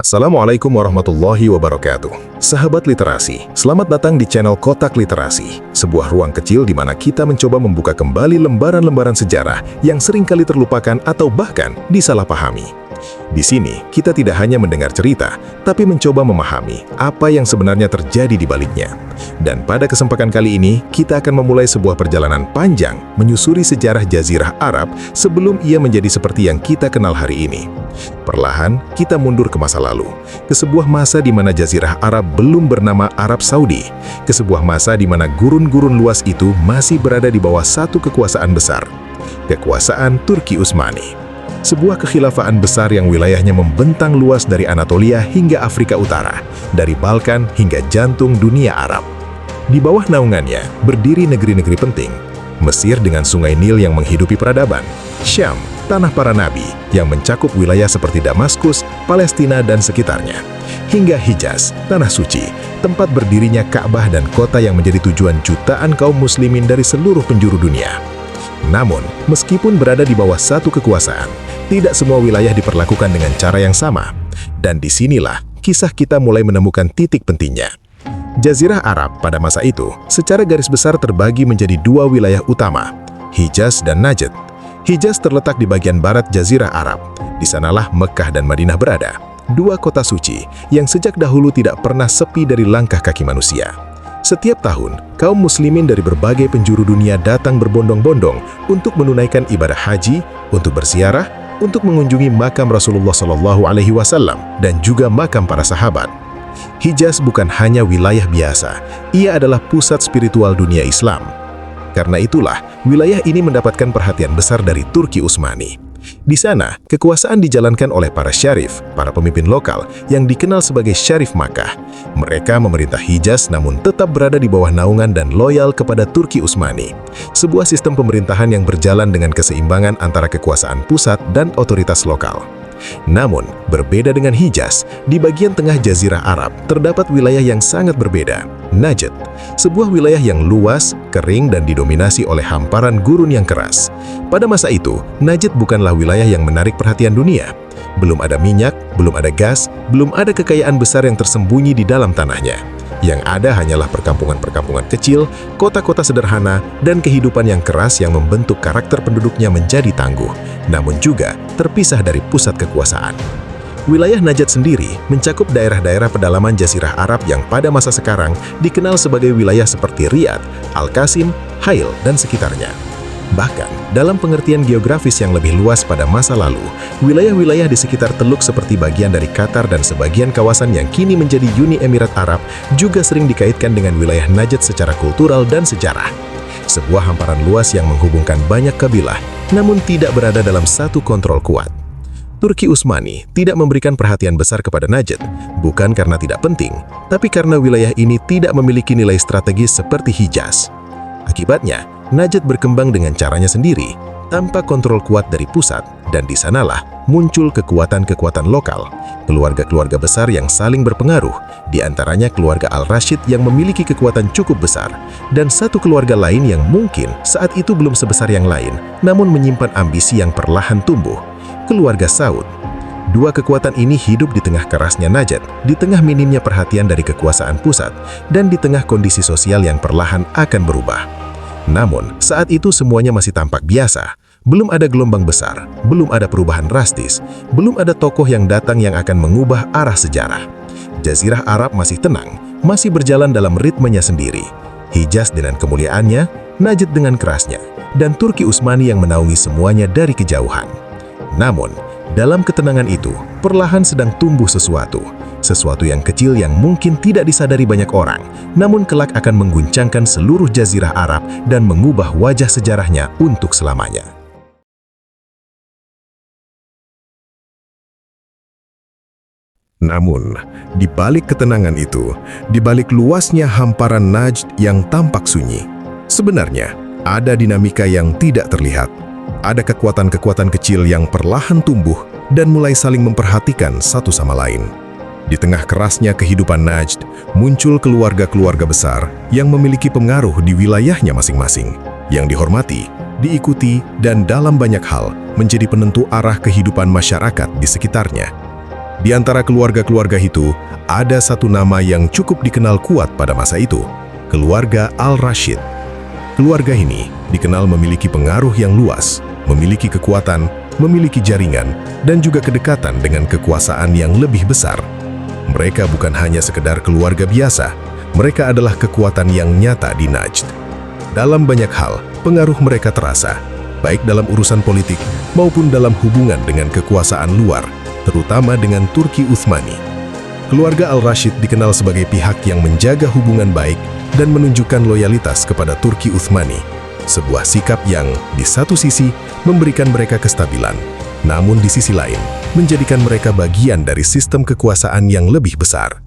Assalamualaikum warahmatullahi wabarakatuh. Sahabat literasi, selamat datang di channel Kotak Literasi, sebuah ruang kecil di mana kita mencoba membuka kembali lembaran-lembaran sejarah yang seringkali terlupakan atau bahkan disalahpahami. Di sini, kita tidak hanya mendengar cerita, tapi mencoba memahami apa yang sebenarnya terjadi di baliknya. Dan pada kesempatan kali ini, kita akan memulai sebuah perjalanan panjang menyusuri sejarah Jazirah Arab sebelum ia menjadi seperti yang kita kenal hari ini. Perlahan, kita mundur ke masa lalu, ke sebuah masa di mana Jazirah Arab belum bernama Arab Saudi, ke sebuah masa di mana gurun-gurun luas itu masih berada di bawah satu kekuasaan besar, kekuasaan Turki Utsmani. Sebuah kekhilafaan besar yang wilayahnya membentang luas dari Anatolia hingga Afrika Utara, dari Balkan hingga jantung dunia Arab. Di bawah naungannya berdiri negeri-negeri penting, Mesir dengan sungai Nil yang menghidupi peradaban, Syam, tanah para nabi yang mencakup wilayah seperti Damaskus, Palestina dan sekitarnya, hingga Hijaz, tanah suci, tempat berdirinya Ka'bah dan kota yang menjadi tujuan jutaan kaum muslimin dari seluruh penjuru dunia. Namun, meskipun berada di bawah satu kekuasaan, tidak semua wilayah diperlakukan dengan cara yang sama. Dan disinilah kisah kita mulai menemukan titik pentingnya. Jazirah Arab pada masa itu secara garis besar terbagi menjadi dua wilayah utama, Hijaz dan Najd. Hijaz terletak di bagian barat Jazirah Arab. Di sanalah Mekah dan Madinah berada, dua kota suci yang sejak dahulu tidak pernah sepi dari langkah kaki manusia. Setiap tahun, kaum muslimin dari berbagai penjuru dunia datang berbondong-bondong untuk menunaikan ibadah haji, untuk berziarah, untuk mengunjungi makam Rasulullah SAW dan juga makam para sahabat. Hijaz bukan hanya wilayah biasa, ia adalah pusat spiritual dunia Islam. Karena itulah, wilayah ini mendapatkan perhatian besar dari Turki Utsmani. Di sana, kekuasaan dijalankan oleh para syarif, para pemimpin lokal yang dikenal sebagai Syarif Makkah. Mereka memerintah Hijaz namun tetap berada di bawah naungan dan loyal kepada Turki Utsmani. Sebuah sistem pemerintahan yang berjalan dengan keseimbangan antara kekuasaan pusat dan otoritas lokal. Namun, berbeda dengan Hijaz, di bagian tengah Jazirah Arab terdapat wilayah yang sangat berbeda, Najd. Sebuah wilayah yang luas, kering dan didominasi oleh hamparan gurun yang keras. Pada masa itu, Najd bukanlah wilayah yang menarik perhatian dunia. Belum ada minyak, belum ada gas, belum ada kekayaan besar yang tersembunyi di dalam tanahnya. Yang ada hanyalah perkampungan-perkampungan kecil, kota-kota sederhana, dan kehidupan yang keras yang membentuk karakter penduduknya menjadi tangguh, namun juga terpisah dari pusat kekuasaan. Wilayah Najd sendiri mencakup daerah-daerah pedalaman Jazirah Arab yang pada masa sekarang dikenal sebagai wilayah seperti Riyadh, Al-Qasim, Hail, dan sekitarnya. Bahkan, dalam pengertian geografis yang lebih luas pada masa lalu, wilayah-wilayah di sekitar Teluk seperti bagian dari Qatar dan sebagian kawasan yang kini menjadi Uni Emirat Arab juga sering dikaitkan dengan wilayah Najd secara kultural dan sejarah. Sebuah hamparan luas yang menghubungkan banyak kabilah, namun tidak berada dalam satu kontrol kuat. Turki Utsmani tidak memberikan perhatian besar kepada Najd, bukan karena tidak penting, tapi karena wilayah ini tidak memiliki nilai strategis seperti Hijaz. Akibatnya, Najd berkembang dengan caranya sendiri, tanpa kontrol kuat dari pusat, dan di sanalah muncul kekuatan-kekuatan lokal, keluarga-keluarga besar yang saling berpengaruh, di antaranya keluarga Al-Rashid yang memiliki kekuatan cukup besar, dan satu keluarga lain yang mungkin saat itu belum sebesar yang lain, namun menyimpan ambisi yang perlahan tumbuh, keluarga Saud. Dua kekuatan ini hidup di tengah kerasnya Najd, di tengah minimnya perhatian dari kekuasaan pusat, dan di tengah kondisi sosial yang perlahan akan berubah. Namun, saat itu semuanya masih tampak biasa. Belum ada gelombang besar, belum ada perubahan drastis, belum ada tokoh yang datang yang akan mengubah arah sejarah. Jazirah Arab masih tenang, masih berjalan dalam ritmenya sendiri. Hijaz dengan kemuliaannya, Najd dengan kerasnya, dan Turki Utsmani yang menaungi semuanya dari kejauhan. Namun, dalam ketenangan itu, perlahan sedang tumbuh sesuatu yang kecil yang mungkin tidak disadari banyak orang, namun kelak akan mengguncangkan seluruh Jazirah Arab dan mengubah wajah sejarahnya untuk selamanya. Namun, di balik ketenangan itu, di balik luasnya hamparan Najd yang tampak sunyi, sebenarnya ada dinamika yang tidak terlihat. Ada kekuatan-kekuatan kecil yang perlahan tumbuh dan mulai saling memperhatikan satu sama lain. Di tengah kerasnya kehidupan Najd, muncul keluarga-keluarga besar yang memiliki pengaruh di wilayahnya masing-masing, yang dihormati, diikuti, dan dalam banyak hal menjadi penentu arah kehidupan masyarakat di sekitarnya. Di antara keluarga-keluarga itu, ada satu nama yang cukup dikenal kuat pada masa itu, keluarga Al-Rashid. Keluarga ini dikenal memiliki pengaruh yang luas, memiliki kekuatan, memiliki jaringan, dan juga kedekatan dengan kekuasaan yang lebih besar. Mereka bukan hanya sekedar keluarga biasa, mereka adalah kekuatan yang nyata di Najd. Dalam banyak hal, pengaruh mereka terasa, baik dalam urusan politik maupun dalam hubungan dengan kekuasaan luar, terutama dengan Turki Utsmani. Keluarga Al-Rashid dikenal sebagai pihak yang menjaga hubungan baik dan menunjukkan loyalitas kepada Turki Utsmani, sebuah sikap yang, di satu sisi, memberikan mereka kestabilan, namun di sisi lain, menjadikan mereka bagian dari sistem kekuasaan yang lebih besar.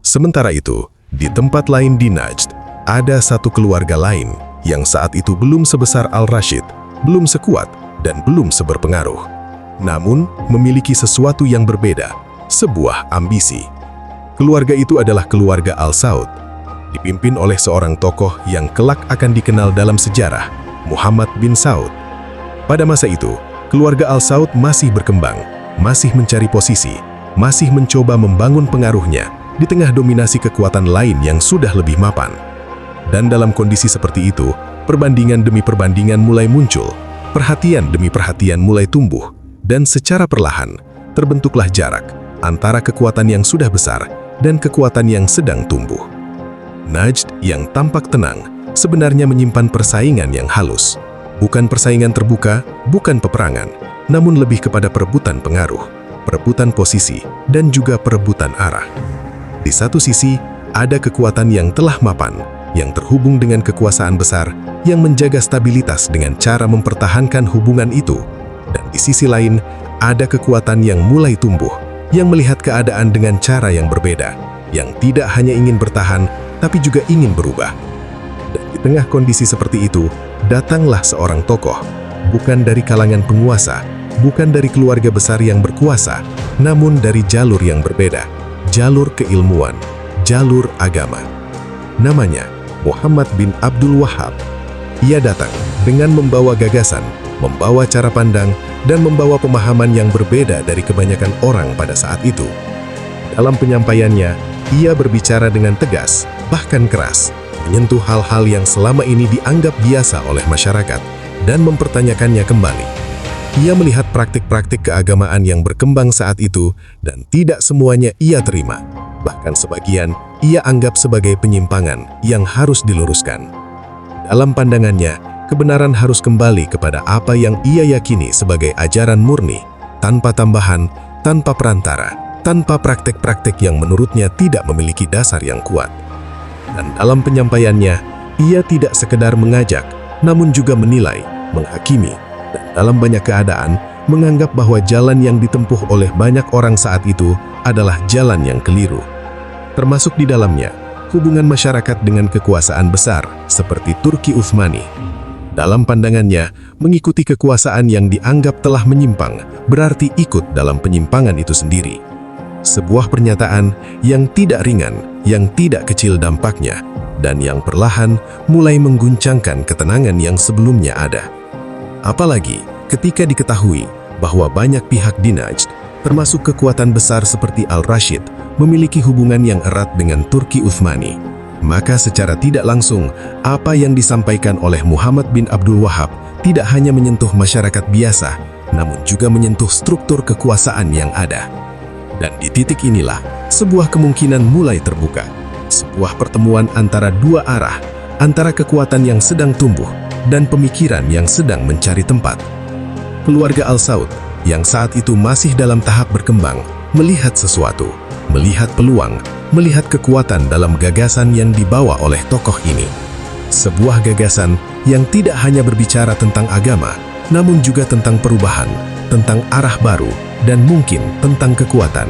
Sementara itu, di tempat lain di Najd, ada satu keluarga lain yang saat itu belum sebesar Al-Rashid, belum sekuat, dan belum seberpengaruh. Namun, memiliki sesuatu yang berbeda, sebuah ambisi. Keluarga itu adalah keluarga Al-Saud, dipimpin oleh seorang tokoh yang kelak akan dikenal dalam sejarah, Muhammad bin Saud. Pada masa itu, keluarga Al-Saud masih berkembang, masih mencari posisi, masih mencoba membangun pengaruhnya di tengah dominasi kekuatan lain yang sudah lebih mapan. Dan dalam kondisi seperti itu, perbandingan demi perbandingan mulai muncul, perhatian demi perhatian mulai tumbuh, dan secara perlahan, terbentuklah jarak antara kekuatan yang sudah besar dan kekuatan yang sedang tumbuh. Najd yang tampak tenang sebenarnya menyimpan persaingan yang halus. Bukan persaingan terbuka, bukan peperangan, namun lebih kepada perebutan pengaruh, perebutan posisi, dan juga perebutan arah. Di satu sisi, ada kekuatan yang telah mapan, yang terhubung dengan kekuasaan besar, yang menjaga stabilitas dengan cara mempertahankan hubungan itu. Dan di sisi lain, ada kekuatan yang mulai tumbuh, yang melihat keadaan dengan cara yang berbeda, yang tidak hanya ingin bertahan, tapi juga ingin berubah. Dan di tengah kondisi seperti itu, datanglah seorang tokoh, bukan dari kalangan penguasa, bukan dari keluarga besar yang berkuasa, namun dari jalur yang berbeda, jalur keilmuan, jalur agama. Namanya Muhammad bin Abdul Wahhab. Ia datang dengan membawa gagasan, membawa cara pandang, dan membawa pemahaman yang berbeda dari kebanyakan orang pada saat itu. Dalam penyampaiannya, ia berbicara dengan tegas, bahkan keras, menyentuh hal-hal yang selama ini dianggap biasa oleh masyarakat, dan mempertanyakannya kembali. Ia melihat praktik-praktik keagamaan yang berkembang saat itu, dan tidak semuanya ia terima. Bahkan sebagian, ia anggap sebagai penyimpangan yang harus diluruskan. Dalam pandangannya, kebenaran harus kembali kepada apa yang ia yakini sebagai ajaran murni, tanpa tambahan, tanpa perantara, tanpa praktek-praktek yang menurutnya tidak memiliki dasar yang kuat. Dan dalam penyampaiannya, ia tidak sekedar mengajak, namun juga menilai, menghakimi, dan dalam banyak keadaan, menganggap bahwa jalan yang ditempuh oleh banyak orang saat itu adalah jalan yang keliru. Termasuk di dalamnya, hubungan masyarakat dengan kekuasaan besar, seperti Turki Utsmani. Dalam pandangannya, mengikuti kekuasaan yang dianggap telah menyimpang berarti ikut dalam penyimpangan itu sendiri. Sebuah pernyataan yang tidak ringan, yang tidak kecil dampaknya, dan yang perlahan mulai mengguncangkan ketenangan yang sebelumnya ada. Apalagi ketika diketahui bahwa banyak pihak di Najd, termasuk kekuatan besar seperti Al-Rashid, memiliki hubungan yang erat dengan Turki Utsmani. Maka secara tidak langsung, apa yang disampaikan oleh Muhammad bin Abdul Wahhab tidak hanya menyentuh masyarakat biasa, namun juga menyentuh struktur kekuasaan yang ada. Dan di titik inilah, sebuah kemungkinan mulai terbuka. Sebuah pertemuan antara dua arah, antara kekuatan yang sedang tumbuh dan pemikiran yang sedang mencari tempat. Keluarga Al-Saud, yang saat itu masih dalam tahap berkembang, melihat sesuatu, melihat peluang, melihat kekuatan dalam gagasan yang dibawa oleh tokoh ini. Sebuah gagasan yang tidak hanya berbicara tentang agama, namun juga tentang perubahan, tentang arah baru, dan mungkin tentang kekuatan.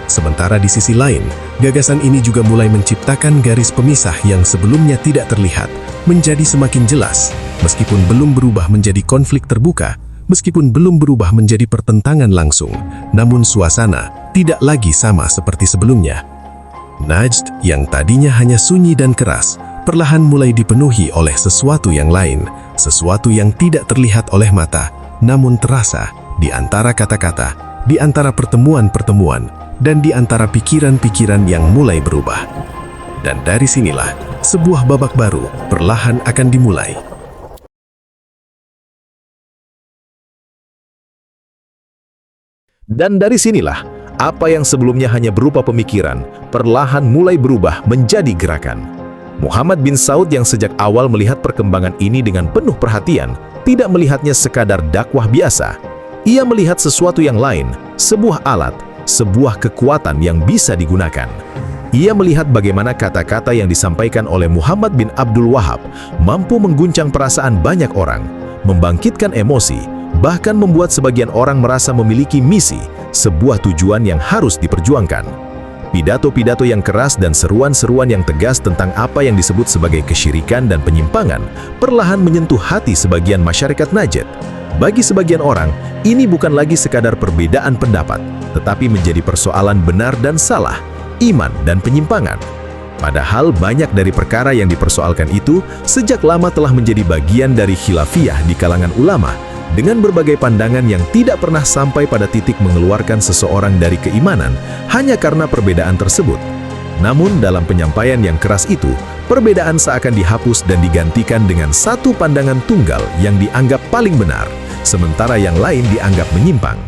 Sementara di sisi lain, gagasan ini juga mulai menciptakan garis pemisah yang sebelumnya tidak terlihat, menjadi semakin jelas, meskipun belum berubah menjadi konflik terbuka, meskipun belum berubah menjadi pertentangan langsung, namun suasana tidak lagi sama seperti sebelumnya. Najd yang tadinya hanya sunyi dan keras, perlahan mulai dipenuhi oleh sesuatu yang lain, sesuatu yang tidak terlihat oleh mata, namun terasa di antara kata-kata, di antara pertemuan-pertemuan, dan di antara pikiran-pikiran yang mulai berubah. Dan dari sinilah, sebuah babak baru perlahan akan dimulai. Dan dari sinilah, apa yang sebelumnya hanya berupa pemikiran, perlahan mulai berubah menjadi gerakan. Muhammad bin Saud yang sejak awal melihat perkembangan ini dengan penuh perhatian, tidak melihatnya sekadar dakwah biasa. Ia melihat sesuatu yang lain, sebuah alat, sebuah kekuatan yang bisa digunakan. Ia melihat bagaimana kata-kata yang disampaikan oleh Muhammad bin Abdul Wahab mampu mengguncang perasaan banyak orang, membangkitkan emosi, bahkan membuat sebagian orang merasa memiliki misi, sebuah tujuan yang harus diperjuangkan. Pidato-pidato yang keras dan seruan-seruan yang tegas tentang apa yang disebut sebagai kesyirikan dan penyimpangan perlahan menyentuh hati sebagian masyarakat Najd. Bagi sebagian orang, ini bukan lagi sekadar perbedaan pendapat, tetapi menjadi persoalan benar dan salah, iman dan penyimpangan. Padahal banyak dari perkara yang dipersoalkan itu sejak lama telah menjadi bagian dari khilafiyah di kalangan ulama, dengan berbagai pandangan yang tidak pernah sampai pada titik mengeluarkan seseorang dari keimanan hanya karena perbedaan tersebut. Namun dalam penyampaian yang keras itu, perbedaan seakan dihapus dan digantikan dengan satu pandangan tunggal yang dianggap paling benar, sementara yang lain dianggap menyimpang.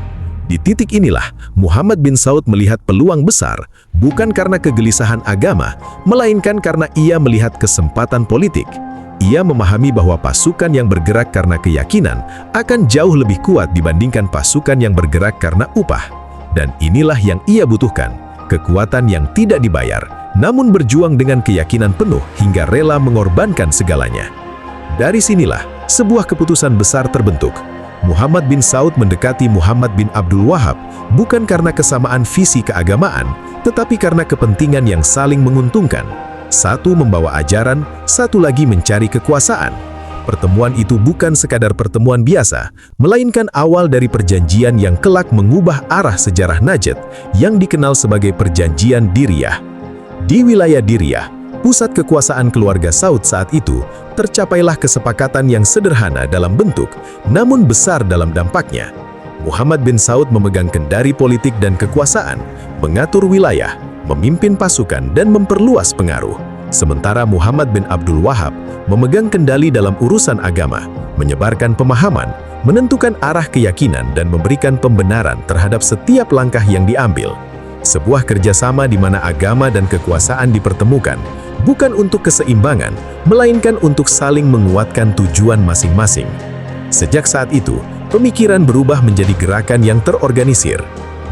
Di titik inilah, Muhammad bin Saud melihat peluang besar, bukan karena kegelisahan agama, melainkan karena ia melihat kesempatan politik. Ia memahami bahwa pasukan yang bergerak karena keyakinan akan jauh lebih kuat dibandingkan pasukan yang bergerak karena upah. Dan inilah yang ia butuhkan, kekuatan yang tidak dibayar, namun berjuang dengan keyakinan penuh hingga rela mengorbankan segalanya. Dari sinilah, sebuah keputusan besar terbentuk. Muhammad bin Saud mendekati Muhammad bin Abdul Wahab bukan karena kesamaan visi keagamaan, tetapi karena kepentingan yang saling menguntungkan. Satu membawa ajaran, satu lagi mencari kekuasaan. Pertemuan itu bukan sekadar pertemuan biasa, melainkan awal dari perjanjian yang kelak mengubah arah sejarah Najd yang dikenal sebagai Perjanjian Diriyah. Di wilayah Diriyah, pusat kekuasaan keluarga Saud saat itu, tercapailah kesepakatan yang sederhana dalam bentuk, namun besar dalam dampaknya. Muhammad bin Saud memegang kendali politik dan kekuasaan, mengatur wilayah, memimpin pasukan dan memperluas pengaruh. Sementara Muhammad bin Abdul Wahab memegang kendali dalam urusan agama, menyebarkan pemahaman, menentukan arah keyakinan dan memberikan pembenaran terhadap setiap langkah yang diambil. Sebuah kerjasama di mana agama dan kekuasaan dipertemukan, bukan untuk keseimbangan, melainkan untuk saling menguatkan tujuan masing-masing. Sejak saat itu, pemikiran berubah menjadi gerakan yang terorganisir.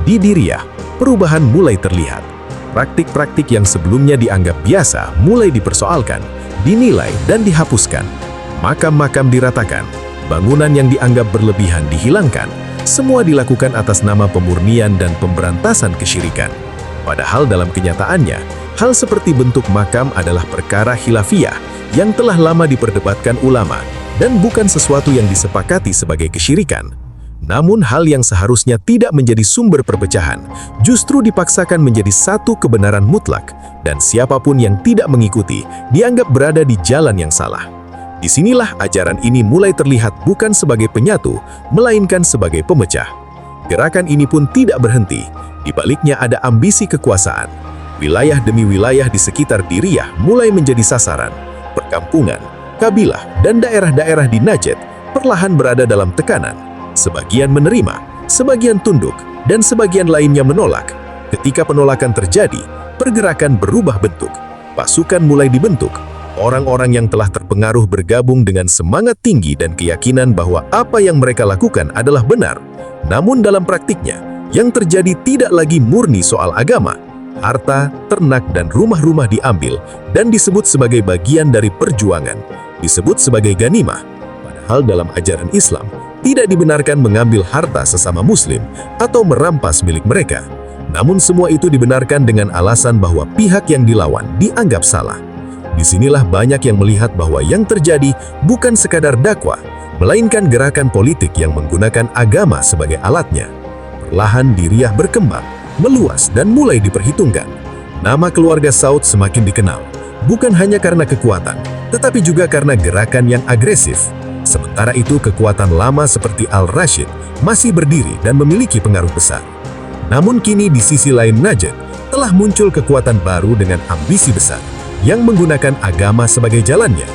Di Diriyah, perubahan mulai terlihat. Praktik-praktik yang sebelumnya dianggap biasa mulai dipersoalkan, dinilai dan dihapuskan. Makam-makam diratakan, bangunan yang dianggap berlebihan dihilangkan. Semua dilakukan atas nama pemurnian dan pemberantasan kesyirikan. Padahal dalam kenyataannya, hal seperti bentuk makam adalah perkara khilafiyah yang telah lama diperdebatkan ulama dan bukan sesuatu yang disepakati sebagai kesyirikan. Namun hal yang seharusnya tidak menjadi sumber perpecahan, justru dipaksakan menjadi satu kebenaran mutlak, dan siapapun yang tidak mengikuti dianggap berada di jalan yang salah. Disinilah ajaran ini mulai terlihat bukan sebagai penyatu, melainkan sebagai pemecah. Gerakan ini pun tidak berhenti, di baliknya ada ambisi kekuasaan. Wilayah demi wilayah di sekitar Diriyah mulai menjadi sasaran. Perkampungan, kabilah, dan daerah-daerah di Najd perlahan berada dalam tekanan. Sebagian menerima, sebagian tunduk, dan sebagian lainnya menolak. Ketika penolakan terjadi, pergerakan berubah bentuk. Pasukan mulai dibentuk. Orang-orang yang telah terpengaruh bergabung dengan semangat tinggi dan keyakinan bahwa apa yang mereka lakukan adalah benar. Namun dalam praktiknya, yang terjadi tidak lagi murni soal agama. Harta, ternak, dan rumah-rumah diambil dan disebut sebagai bagian dari perjuangan. Disebut sebagai ganimah. Padahal dalam ajaran Islam, tidak dibenarkan mengambil harta sesama muslim atau merampas milik mereka. Namun semua itu dibenarkan dengan alasan bahwa pihak yang dilawan dianggap salah. Disinilah banyak yang melihat bahwa yang terjadi bukan sekadar dakwah, melainkan gerakan politik yang menggunakan agama sebagai alatnya. Perlahan Diriyah berkembang, meluas dan mulai diperhitungkan. Nama keluarga Saud semakin dikenal, bukan hanya karena kekuatan, tetapi juga karena gerakan yang agresif. Sementara itu kekuatan lama seperti Al-Rashid masih berdiri dan memiliki pengaruh besar. Namun kini di sisi lain Najd telah muncul kekuatan baru dengan ambisi besar yang menggunakan agama sebagai jalannya.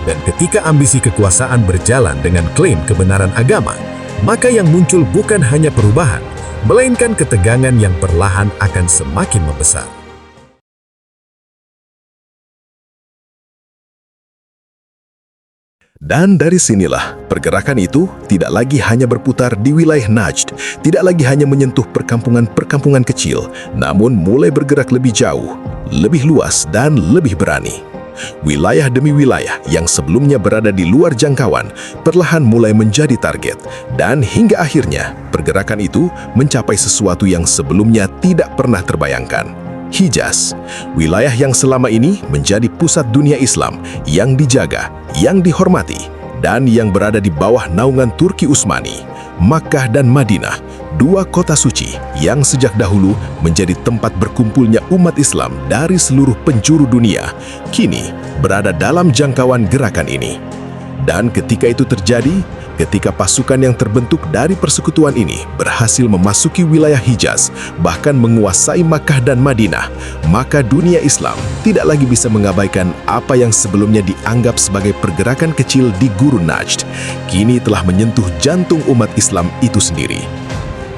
Dan ketika ambisi kekuasaan berjalan dengan klaim kebenaran agama, maka yang muncul bukan hanya perubahan, melainkan ketegangan yang perlahan akan semakin membesar. Dan dari sinilah, pergerakan itu tidak lagi hanya berputar di wilayah Najd, tidak lagi hanya menyentuh perkampungan-perkampungan kecil, namun mulai bergerak lebih jauh, lebih luas, dan lebih berani. Wilayah demi wilayah yang sebelumnya berada di luar jangkauan, perlahan mulai menjadi target, dan hingga akhirnya, pergerakan itu mencapai sesuatu yang sebelumnya tidak pernah terbayangkan. Hijaz, wilayah yang selama ini menjadi pusat dunia Islam yang dijaga, yang dihormati, dan yang berada di bawah naungan Turki Utsmani. Makkah dan Madinah, dua kota suci yang sejak dahulu menjadi tempat berkumpulnya umat Islam dari seluruh penjuru dunia, kini berada dalam jangkauan gerakan ini. Dan ketika itu terjadi, ketika pasukan yang terbentuk dari persekutuan ini berhasil memasuki wilayah Hijaz, bahkan menguasai Makkah dan Madinah, maka dunia Islam tidak lagi bisa mengabaikan apa yang sebelumnya dianggap sebagai pergerakan kecil di gurun Najd, kini telah menyentuh jantung umat Islam itu sendiri.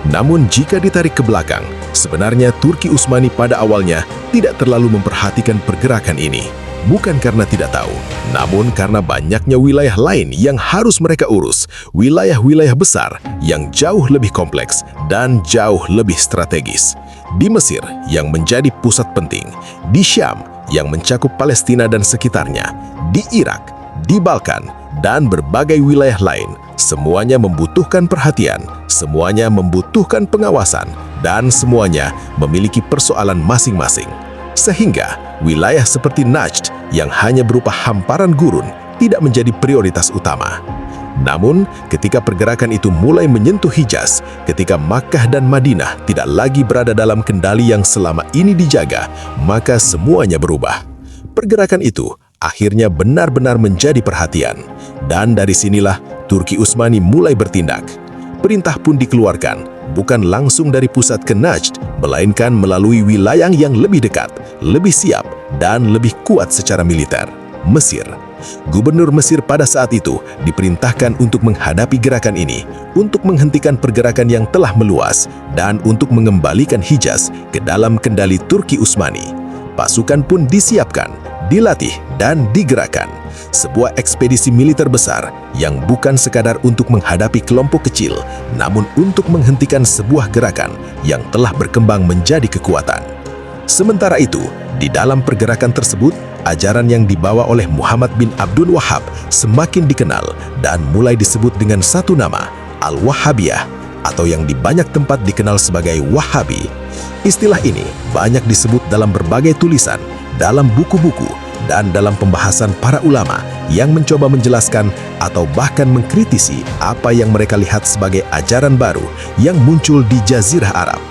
Namun jika ditarik ke belakang, sebenarnya Turki Utsmani pada awalnya tidak terlalu memperhatikan pergerakan ini. Bukan karena tidak tahu, namun karena banyaknya wilayah lain yang harus mereka urus, wilayah-wilayah besar yang jauh lebih kompleks dan jauh lebih strategis. Di Mesir yang menjadi pusat penting, di Syam yang mencakup Palestina dan sekitarnya, di Irak, di Balkan, dan berbagai wilayah lain, semuanya membutuhkan perhatian, semuanya membutuhkan pengawasan, dan semuanya memiliki persoalan masing-masing. Sehingga wilayah seperti Najd yang hanya berupa hamparan gurun tidak menjadi prioritas utama. Namun, ketika pergerakan itu mulai menyentuh Hijaz, ketika Makkah dan Madinah tidak lagi berada dalam kendali yang selama ini dijaga, maka semuanya berubah. Pergerakan itu akhirnya benar-benar menjadi perhatian. Dan dari sinilah Turki Utsmani mulai bertindak. Perintah pun dikeluarkan, bukan langsung dari pusat ke Najd, melainkan melalui wilayah yang lebih dekat, lebih siap, dan lebih kuat secara militer, Mesir. Gubernur Mesir pada saat itu diperintahkan untuk menghadapi gerakan ini, untuk menghentikan pergerakan yang telah meluas, dan untuk mengembalikan Hijaz ke dalam kendali Turki Utsmani. Pasukan pun disiapkan, dilatih, dan digerakkan. Sebuah ekspedisi militer besar yang bukan sekadar untuk menghadapi kelompok kecil, namun untuk menghentikan sebuah gerakan yang telah berkembang menjadi kekuatan. Sementara itu, di dalam pergerakan tersebut, ajaran yang dibawa oleh Muhammad bin Abdul Wahhab semakin dikenal dan mulai disebut dengan satu nama, Al-Wahhabiyah, atau yang di banyak tempat dikenal sebagai Wahhabi. Istilah ini banyak disebut dalam berbagai tulisan, dalam buku-buku, dan dalam pembahasan para ulama yang mencoba menjelaskan atau bahkan mengkritisi apa yang mereka lihat sebagai ajaran baru yang muncul di Jazirah Arab.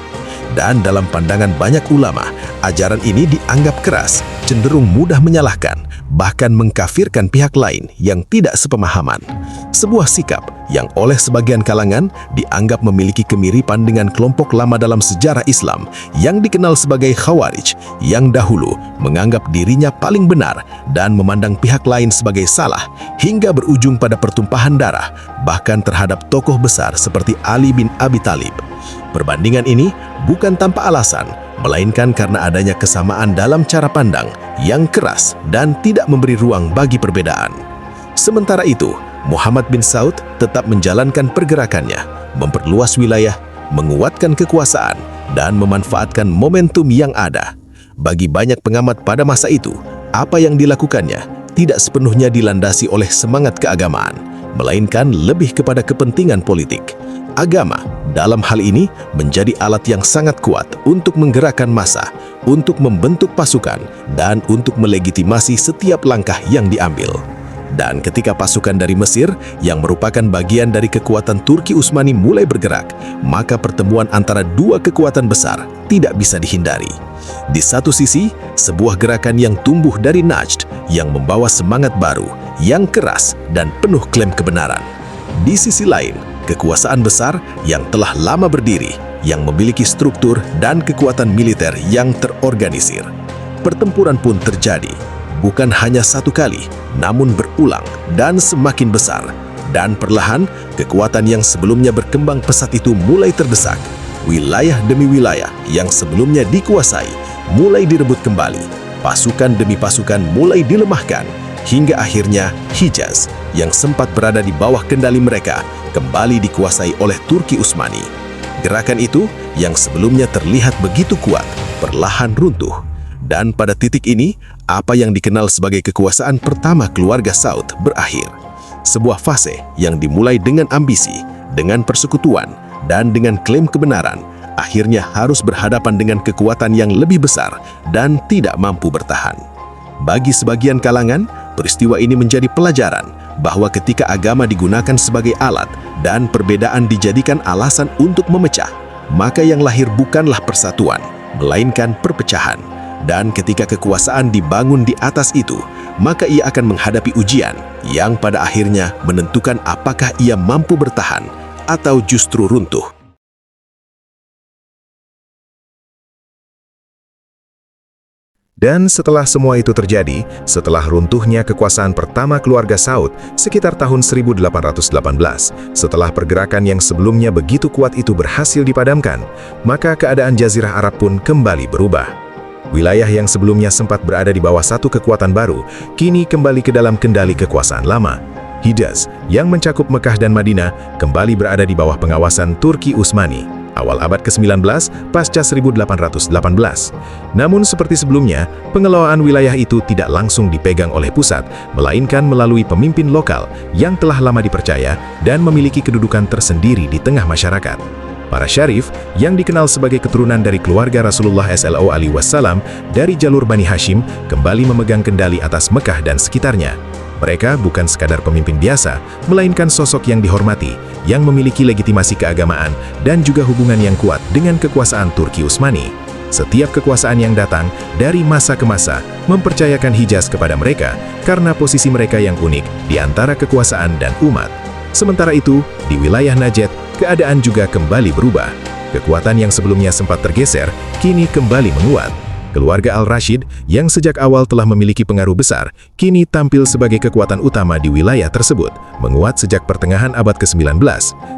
Dan dalam pandangan banyak ulama, ajaran ini dianggap keras, cenderung mudah menyalahkan, bahkan mengkafirkan pihak lain yang tidak sepemahaman. Sebuah sikap yang oleh sebagian kalangan dianggap memiliki kemiripan dengan kelompok lama dalam sejarah Islam yang dikenal sebagai Khawarij, yang dahulu menganggap dirinya paling benar dan memandang pihak lain sebagai salah, hingga berujung pada pertumpahan darah, bahkan terhadap tokoh besar seperti Ali bin Abi Thalib. Perbandingan ini bukan tanpa alasan, melainkan karena adanya kesamaan dalam cara pandang yang keras dan tidak memberi ruang bagi perbedaan. Sementara itu, Muhammad bin Saud tetap menjalankan pergerakannya, memperluas wilayah, menguatkan kekuasaan, dan memanfaatkan momentum yang ada. Bagi banyak pengamat pada masa itu, apa yang dilakukannya tidak sepenuhnya dilandasi oleh semangat keagamaan, melainkan lebih kepada kepentingan politik. Agama dalam hal ini menjadi alat yang sangat kuat untuk menggerakkan massa, untuk membentuk pasukan, dan untuk melegitimasi setiap langkah yang diambil. Dan ketika pasukan dari Mesir yang merupakan bagian dari kekuatan Turki Utsmani mulai bergerak, maka pertemuan antara dua kekuatan besar tidak bisa dihindari. Di satu sisi, sebuah gerakan yang tumbuh dari Najd yang membawa semangat baru, yang keras dan penuh klaim kebenaran. Di sisi lain, kekuasaan besar yang telah lama berdiri, yang memiliki struktur dan kekuatan militer yang terorganisir. Pertempuran pun terjadi, bukan hanya satu kali, namun berulang dan semakin besar. Dan perlahan, kekuatan yang sebelumnya berkembang pesat itu mulai terdesak. Wilayah demi wilayah yang sebelumnya dikuasai mulai direbut kembali. Pasukan demi pasukan mulai dilemahkan, hingga akhirnya Hijaz yang sempat berada di bawah kendali mereka kembali dikuasai oleh Turki Utsmani. Gerakan itu yang sebelumnya terlihat begitu kuat, perlahan runtuh. Dan pada titik ini, apa yang dikenal sebagai kekuasaan pertama keluarga Saud berakhir. Sebuah fase yang dimulai dengan ambisi, dengan persekutuan, dan dengan klaim kebenaran, akhirnya harus berhadapan dengan kekuatan yang lebih besar dan tidak mampu bertahan. Bagi sebagian kalangan, peristiwa ini menjadi pelajaran bahwa ketika agama digunakan sebagai alat dan perbedaan dijadikan alasan untuk memecah, maka yang lahir bukanlah persatuan, melainkan perpecahan. Dan ketika kekuasaan dibangun di atas itu, maka ia akan menghadapi ujian yang pada akhirnya menentukan apakah ia mampu bertahan atau justru runtuh. Dan setelah semua itu terjadi, setelah runtuhnya kekuasaan pertama keluarga Saud sekitar tahun 1818, setelah pergerakan yang sebelumnya begitu kuat itu berhasil dipadamkan, maka keadaan Jazirah Arab pun kembali berubah. Wilayah yang sebelumnya sempat berada di bawah satu kekuatan baru, kini kembali ke dalam kendali kekuasaan lama. Hijaz, yang mencakup Mekah dan Madinah, kembali berada di bawah pengawasan Turki Utsmani, awal abad ke-19 pasca 1818. Namun seperti sebelumnya, pengelolaan wilayah itu tidak langsung dipegang oleh pusat, melainkan melalui pemimpin lokal yang telah lama dipercaya dan memiliki kedudukan tersendiri di tengah masyarakat. Para syarif, yang dikenal sebagai keturunan dari keluarga Rasulullah SAW dari jalur Bani Hashim, kembali memegang kendali atas Mekah dan sekitarnya. Mereka bukan sekadar pemimpin biasa, melainkan sosok yang dihormati, yang memiliki legitimasi keagamaan dan juga hubungan yang kuat dengan kekuasaan Turki Utsmani. Setiap kekuasaan yang datang dari masa ke masa mempercayakan Hijaz kepada mereka karena posisi mereka yang unik di antara kekuasaan dan umat. Sementara itu, di wilayah Najd, keadaan juga kembali berubah. Kekuatan yang sebelumnya sempat tergeser, kini kembali menguat. Keluarga Al-Rashid, yang sejak awal telah memiliki pengaruh besar, kini tampil sebagai kekuatan utama di wilayah tersebut, menguat sejak pertengahan abad ke-19.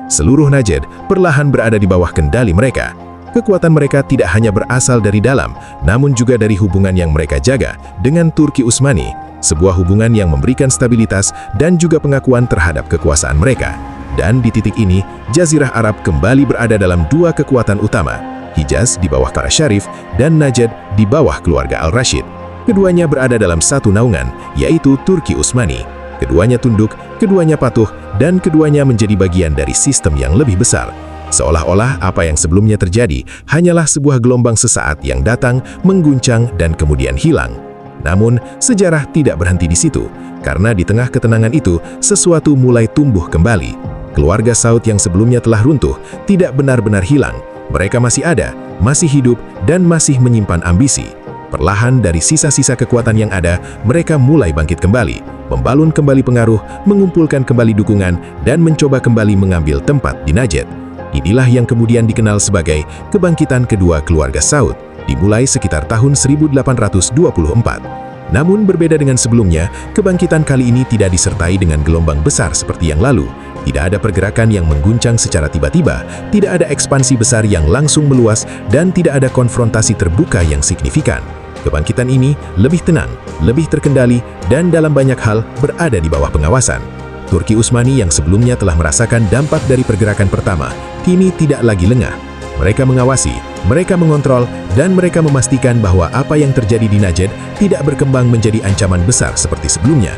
Seluruh Najd perlahan berada di bawah kendali mereka. Kekuatan mereka tidak hanya berasal dari dalam, namun juga dari hubungan yang mereka jaga dengan Turki Utsmani, sebuah hubungan yang memberikan stabilitas dan juga pengakuan terhadap kekuasaan mereka. Dan di titik ini, Jazirah Arab kembali berada dalam dua kekuatan utama, Hijaz di bawah para syarif dan Najd di bawah keluarga Al-Rashid. Keduanya berada dalam satu naungan, yaitu Turki Utsmani. Keduanya tunduk, keduanya patuh, dan keduanya menjadi bagian dari sistem yang lebih besar. Seolah-olah apa yang sebelumnya terjadi hanyalah sebuah gelombang sesaat yang datang, mengguncang, dan kemudian hilang. Namun, sejarah tidak berhenti di situ, karena di tengah ketenangan itu, sesuatu mulai tumbuh kembali. Keluarga Saud yang sebelumnya telah runtuh tidak benar-benar hilang. Mereka masih ada, masih hidup, dan masih menyimpan ambisi. Perlahan dari sisa-sisa kekuatan yang ada, mereka mulai bangkit kembali, membalun kembali pengaruh, mengumpulkan kembali dukungan, dan mencoba kembali mengambil tempat di Najd. Inilah yang kemudian dikenal sebagai kebangkitan kedua keluarga Saud, dimulai sekitar tahun 1824. Namun berbeda dengan sebelumnya, kebangkitan kali ini tidak disertai dengan gelombang besar seperti yang lalu. Tidak ada pergerakan yang mengguncang secara tiba-tiba, tidak ada ekspansi besar yang langsung meluas, dan tidak ada konfrontasi terbuka yang signifikan. Kebangkitan ini lebih tenang, lebih terkendali, dan dalam banyak hal berada di bawah pengawasan. Turki Utsmani yang sebelumnya telah merasakan dampak dari pergerakan pertama, kini tidak lagi lengah. Mereka mengawasi, mereka mengontrol, dan mereka memastikan bahwa apa yang terjadi di Najd tidak berkembang menjadi ancaman besar seperti sebelumnya.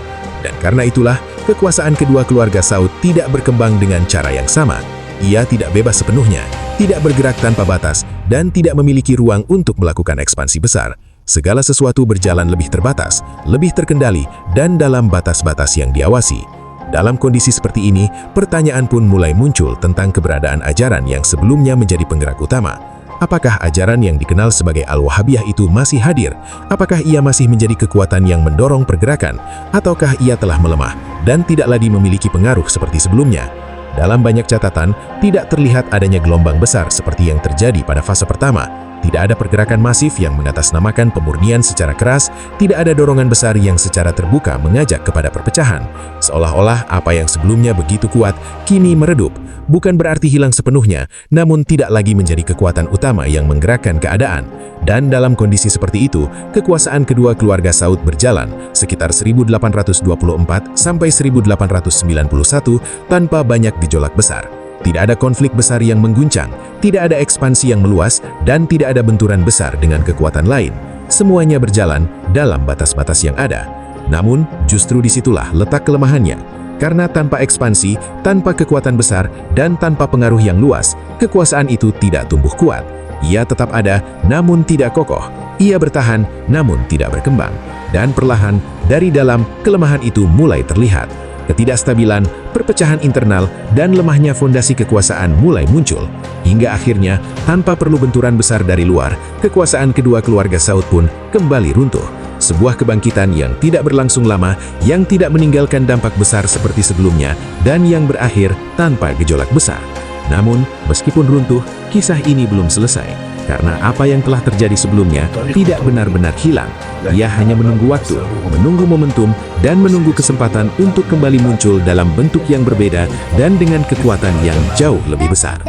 Dan karena itulah, kekuasaan kedua keluarga Saud tidak berkembang dengan cara yang sama. Ia tidak bebas sepenuhnya, tidak bergerak tanpa batas, dan tidak memiliki ruang untuk melakukan ekspansi besar. Segala sesuatu berjalan lebih terbatas, lebih terkendali, dan dalam batas-batas yang diawasi. Dalam kondisi seperti ini, pertanyaan pun mulai muncul tentang keberadaan ajaran yang sebelumnya menjadi penggerak utama. Apakah ajaran yang dikenal sebagai Al-Wahabiyah itu masih hadir? Apakah ia masih menjadi kekuatan yang mendorong pergerakan? Ataukah ia telah melemah dan tidak lagi memiliki pengaruh seperti sebelumnya? Dalam banyak catatan, tidak terlihat adanya gelombang besar seperti yang terjadi pada fase pertama. Tidak ada pergerakan masif yang mengatasnamakan pemurnian secara keras, tidak ada dorongan besar yang secara terbuka mengajak kepada perpecahan. Seolah-olah apa yang sebelumnya begitu kuat, kini meredup. Bukan berarti hilang sepenuhnya, namun tidak lagi menjadi kekuatan utama yang menggerakkan keadaan. Dan dalam kondisi seperti itu, kekuasaan kedua keluarga Saud berjalan sekitar 1824 sampai 1891 tanpa banyak gejolak besar. Tidak ada konflik besar yang mengguncang, tidak ada ekspansi yang meluas, dan tidak ada benturan besar dengan kekuatan lain. Semuanya berjalan dalam batas-batas yang ada. Namun, justru disitulah letak kelemahannya. Karena tanpa ekspansi, tanpa kekuatan besar, dan tanpa pengaruh yang luas, kekuasaan itu tidak tumbuh kuat. Ia tetap ada, namun tidak kokoh. Ia bertahan, namun tidak berkembang. Dan perlahan, dari dalam, kelemahan itu mulai terlihat. Ketidakstabilan, perpecahan internal, dan lemahnya fondasi kekuasaan mulai muncul. Hingga akhirnya, tanpa perlu benturan besar dari luar, kekuasaan kedua keluarga Saud pun kembali runtuh. Sebuah kebangkitan yang tidak berlangsung lama, yang tidak meninggalkan dampak besar seperti sebelumnya, dan yang berakhir tanpa gejolak besar. Namun, meskipun runtuh, kisah ini belum selesai. Karena apa yang telah terjadi sebelumnya tidak benar-benar hilang. Ia hanya menunggu waktu, menunggu momentum, dan menunggu kesempatan untuk kembali muncul dalam bentuk yang berbeda dan dengan kekuatan yang jauh lebih besar.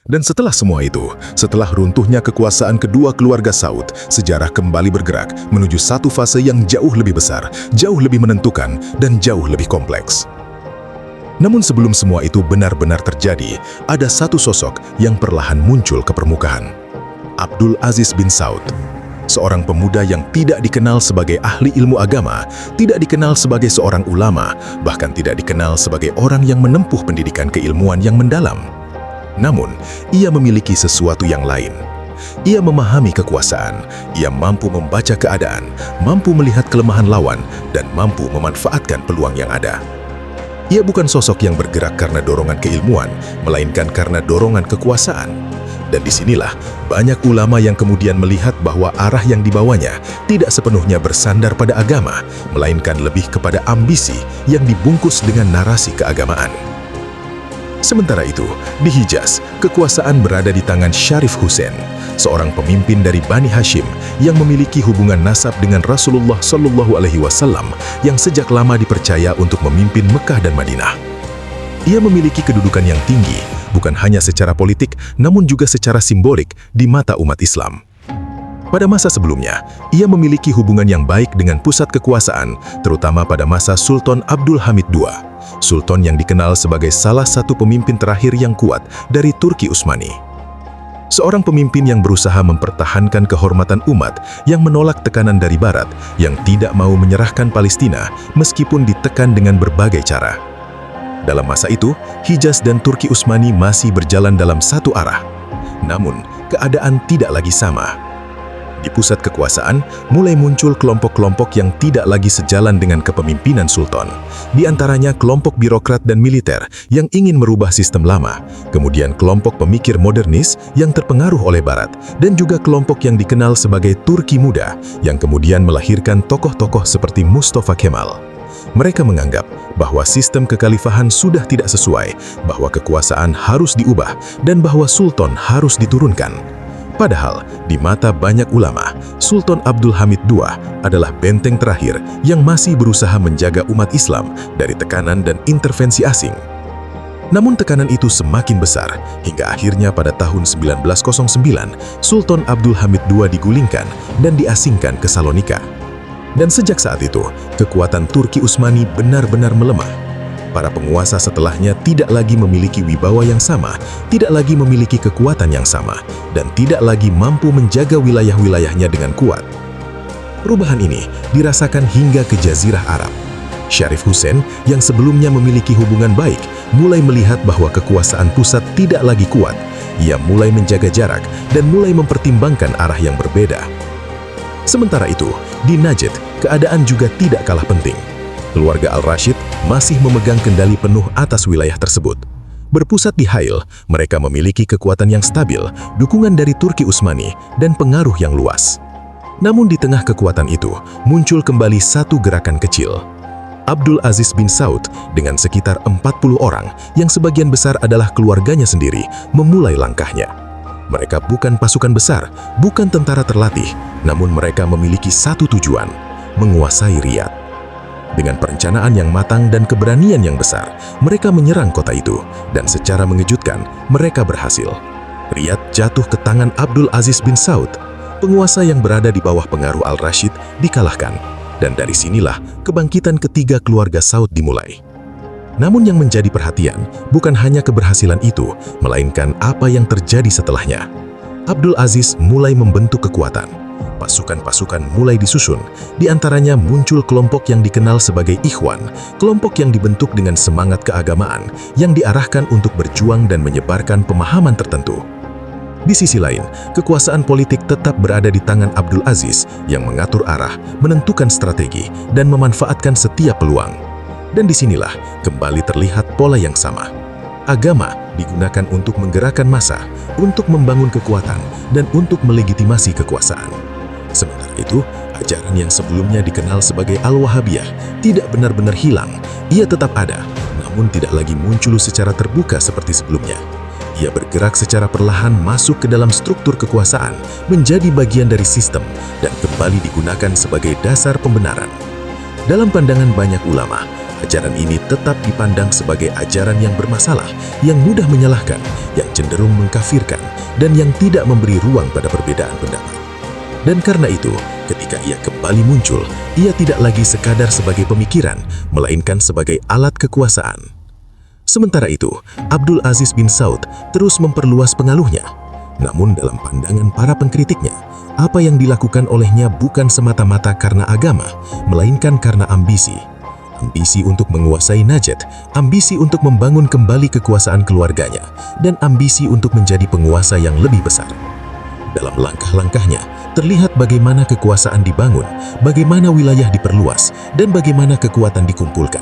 Dan setelah semua itu, setelah runtuhnya kekuasaan kedua keluarga Saud, sejarah kembali bergerak menuju satu fase yang jauh lebih besar, jauh lebih menentukan, dan jauh lebih kompleks. Namun sebelum semua itu benar-benar terjadi, ada satu sosok yang perlahan muncul ke permukaan. Abdul Aziz bin Saud. Seorang pemuda yang tidak dikenal sebagai ahli ilmu agama, tidak dikenal sebagai seorang ulama, bahkan tidak dikenal sebagai orang yang menempuh pendidikan keilmuan yang mendalam. Namun, ia memiliki sesuatu yang lain. Ia memahami kekuasaan, ia mampu membaca keadaan, mampu melihat kelemahan lawan, dan mampu memanfaatkan peluang yang ada. Ia bukan sosok yang bergerak karena dorongan keilmuan, melainkan karena dorongan kekuasaan. Dan disinilah banyak ulama yang kemudian melihat bahwa arah yang dibawanya tidak sepenuhnya bersandar pada agama, melainkan lebih kepada ambisi yang dibungkus dengan narasi keagamaan. Sementara itu, di Hijaz, kekuasaan berada di tangan Syarif Hussein, seorang pemimpin dari Bani Hashim yang memiliki hubungan nasab dengan Rasulullah SAW yang sejak lama dipercaya untuk memimpin Mekah dan Madinah. Ia memiliki kedudukan yang tinggi, bukan hanya secara politik, namun juga secara simbolik di mata umat Islam. Pada masa sebelumnya, ia memiliki hubungan yang baik dengan pusat kekuasaan, terutama pada masa Sultan Abdul Hamid II, sultan yang dikenal sebagai salah satu pemimpin terakhir yang kuat dari Turki Utsmani. Seorang pemimpin yang berusaha mempertahankan kehormatan umat, yang menolak tekanan dari Barat, yang tidak mau menyerahkan Palestina meskipun ditekan dengan berbagai cara. Dalam masa itu, Hijaz dan Turki Utsmani masih berjalan dalam satu arah. Namun, keadaan tidak lagi sama. Di pusat kekuasaan, mulai muncul kelompok-kelompok yang tidak lagi sejalan dengan kepemimpinan sultan. Di antaranya kelompok birokrat dan militer yang ingin merubah sistem lama, kemudian kelompok pemikir modernis yang terpengaruh oleh Barat, dan juga kelompok yang dikenal sebagai Turki Muda, yang kemudian melahirkan tokoh-tokoh seperti Mustafa Kemal. Mereka menganggap bahwa sistem kekhalifahan sudah tidak sesuai, bahwa kekuasaan harus diubah, dan bahwa sultan harus diturunkan. Padahal, di mata banyak ulama, Sultan Abdul Hamid II adalah benteng terakhir yang masih berusaha menjaga umat Islam dari tekanan dan intervensi asing. Namun tekanan itu semakin besar, hingga akhirnya pada tahun 1909, Sultan Abdul Hamid II digulingkan dan diasingkan ke Salonika. Dan sejak saat itu, kekuatan Turki Utsmani benar-benar melemah. Para penguasa setelahnya tidak lagi memiliki wibawa yang sama, tidak lagi memiliki kekuatan yang sama, dan tidak lagi mampu menjaga wilayah-wilayahnya dengan kuat. Perubahan ini dirasakan hingga ke Jazirah Arab. Syarif Hussein yang sebelumnya memiliki hubungan baik, mulai melihat bahwa kekuasaan pusat tidak lagi kuat. Ia mulai menjaga jarak dan mulai mempertimbangkan arah yang berbeda. Sementara itu, di Najd, keadaan juga tidak kalah penting. Keluarga Al-Rashid masih memegang kendali penuh atas wilayah tersebut. Berpusat di Hail, mereka memiliki kekuatan yang stabil, dukungan dari Turki Utsmani, dan pengaruh yang luas. Namun di tengah kekuatan itu, muncul kembali satu gerakan kecil. Abdul Aziz bin Saud dengan sekitar 40 orang yang sebagian besar adalah keluarganya sendiri memulai langkahnya. Mereka bukan pasukan besar, bukan tentara terlatih, namun mereka memiliki satu tujuan, menguasai Riyadh. Dengan perencanaan yang matang dan keberanian yang besar, mereka menyerang kota itu dan secara mengejutkan mereka berhasil. Riyadh jatuh ke tangan Abdul Aziz bin Saud, penguasa yang berada di bawah pengaruh Al-Rashid dikalahkan. Dan dari sinilah kebangkitan ketiga keluarga Saud dimulai. Namun yang menjadi perhatian bukan hanya keberhasilan itu, melainkan apa yang terjadi setelahnya. Abdul Aziz mulai membentuk kekuatan. Pasukan-pasukan mulai disusun, di antaranya muncul kelompok yang dikenal sebagai Ikhwan, kelompok yang dibentuk dengan semangat keagamaan yang diarahkan untuk berjuang dan menyebarkan pemahaman tertentu. Di sisi lain, kekuasaan politik tetap berada di tangan Abdul Aziz yang mengatur arah, menentukan strategi, dan memanfaatkan setiap peluang. Dan disinilah kembali terlihat pola yang sama. Agama digunakan untuk menggerakkan massa, untuk membangun kekuatan, dan untuk melegitimasi kekuasaan. Sementara itu, ajaran yang sebelumnya dikenal sebagai Al-Wahabiyah tidak benar-benar hilang. Ia tetap ada, namun tidak lagi muncul secara terbuka seperti sebelumnya. Ia bergerak secara perlahan masuk ke dalam struktur kekuasaan, menjadi bagian dari sistem, dan kembali digunakan sebagai dasar pembenaran. Dalam pandangan banyak ulama, ajaran ini tetap dipandang sebagai ajaran yang bermasalah, yang mudah menyalahkan, yang cenderung mengkafirkan, dan yang tidak memberi ruang pada perbedaan pendapat. Dan karena itu, ketika ia kembali muncul, ia tidak lagi sekadar sebagai pemikiran, melainkan sebagai alat kekuasaan. Sementara itu, Abdul Aziz bin Saud terus memperluas pengaruhnya. Namun dalam pandangan para pengkritiknya, apa yang dilakukan olehnya bukan semata-mata karena agama, melainkan karena ambisi. Ambisi untuk menguasai Najd, ambisi untuk membangun kembali kekuasaan keluarganya, dan ambisi untuk menjadi penguasa yang lebih besar. Dalam langkah-langkahnya, terlihat bagaimana kekuasaan dibangun, bagaimana wilayah diperluas, dan bagaimana kekuatan dikumpulkan.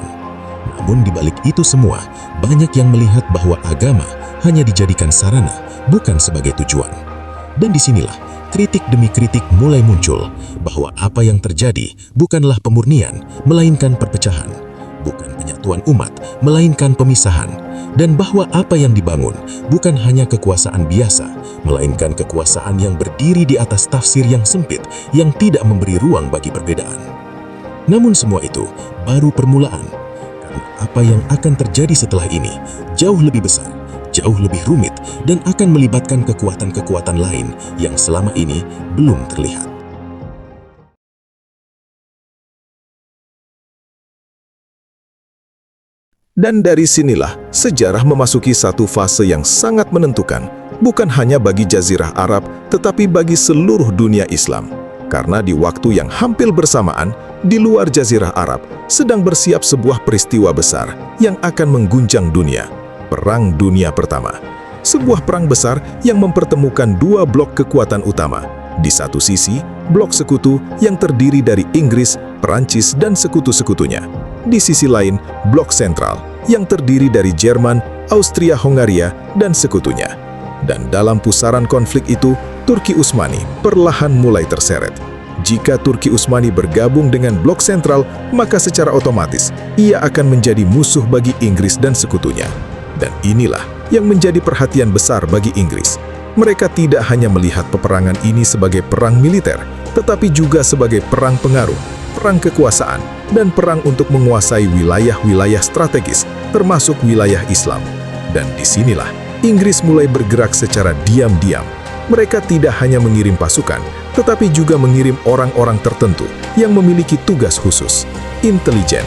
Namun di balik itu semua, banyak yang melihat bahwa agama hanya dijadikan sarana, bukan sebagai tujuan. Dan disinilah kritik demi kritik mulai muncul, bahwa apa yang terjadi bukanlah pemurnian, melainkan perpecahan. Bukan penyatuan umat, melainkan pemisahan. Dan bahwa apa yang dibangun bukan hanya kekuasaan biasa, melainkan kekuasaan yang berdiri di atas tafsir yang sempit, yang tidak memberi ruang bagi perbedaan. Namun semua itu baru permulaan. Apa yang akan terjadi setelah ini jauh lebih besar, jauh lebih rumit, dan akan melibatkan kekuatan-kekuatan lain yang selama ini belum terlihat. Dan dari sinilah sejarah memasuki satu fase yang sangat menentukan, bukan hanya bagi Jazirah Arab, tetapi bagi seluruh dunia Islam. Karena di waktu yang hampir bersamaan, di luar Jazirah Arab sedang bersiap sebuah peristiwa besar yang akan mengguncang dunia, Perang Dunia Pertama. Sebuah perang besar yang mempertemukan dua blok kekuatan utama. Di satu sisi, blok sekutu yang terdiri dari Inggris, Perancis, dan sekutu-sekutunya. Di sisi lain, blok sentral yang terdiri dari Jerman, Austria-Hongaria, dan sekutunya. Dan dalam pusaran konflik itu, Turki Utsmani perlahan mulai terseret. Jika Turki Utsmani bergabung dengan blok sentral, maka secara otomatis ia akan menjadi musuh bagi Inggris dan sekutunya. Dan inilah yang menjadi perhatian besar bagi Inggris. Mereka tidak hanya melihat peperangan ini sebagai perang militer, tetapi juga sebagai perang pengaruh, perang kekuasaan, dan perang untuk menguasai wilayah-wilayah strategis, termasuk wilayah Islam. Dan disinilah Inggris mulai bergerak secara diam-diam. Mereka tidak hanya mengirim pasukan, tetapi juga mengirim orang-orang tertentu yang memiliki tugas khusus, intelijen.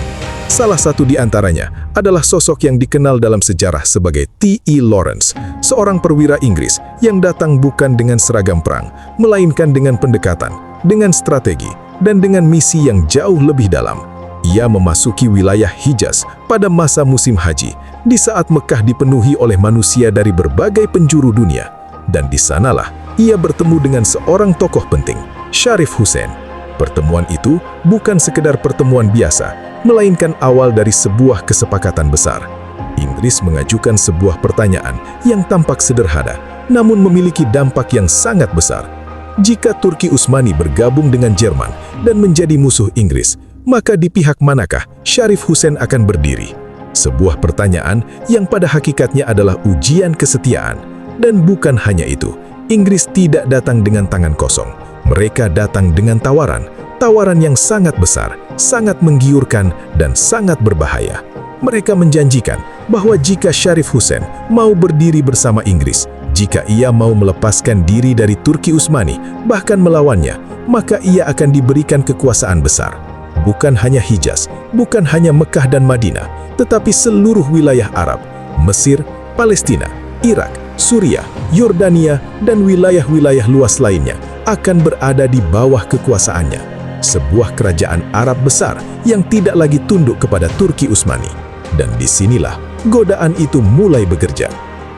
Salah satu di antaranya adalah sosok yang dikenal dalam sejarah sebagai T.E. Lawrence, seorang perwira Inggris yang datang bukan dengan seragam perang, melainkan dengan pendekatan, dengan strategi, dan dengan misi yang jauh lebih dalam. Ia memasuki wilayah Hijaz pada masa musim haji, di saat Mekah dipenuhi oleh manusia dari berbagai penjuru dunia. Dan di sanalah ia bertemu dengan seorang tokoh penting, Syarif Hussein. Pertemuan itu bukan sekedar pertemuan biasa, melainkan awal dari sebuah kesepakatan besar. Inggris mengajukan sebuah pertanyaan yang tampak sederhana, namun memiliki dampak yang sangat besar. Jika Turki Utsmani bergabung dengan Jerman dan menjadi musuh Inggris, maka di pihak manakah Syarif Hussein akan berdiri? Sebuah pertanyaan yang pada hakikatnya adalah ujian kesetiaan. Dan bukan hanya itu, Inggris tidak datang dengan tangan kosong. Mereka datang dengan tawaran yang sangat besar, sangat menggiurkan, dan sangat berbahaya. Mereka menjanjikan bahwa jika Syarif Hussein mau berdiri bersama Inggris, jika ia mau melepaskan diri dari Turki Utsmani, bahkan melawannya, maka ia akan diberikan kekuasaan besar. Bukan hanya Hijaz, bukan hanya Mekah dan Madinah, tetapi seluruh wilayah Arab, Mesir, Palestina, Irak, Suriah, Yordania, dan wilayah-wilayah luas lainnya akan berada di bawah kekuasaannya. Sebuah kerajaan Arab besar yang tidak lagi tunduk kepada Turki Utsmani. Dan disinilah godaan itu mulai bekerja.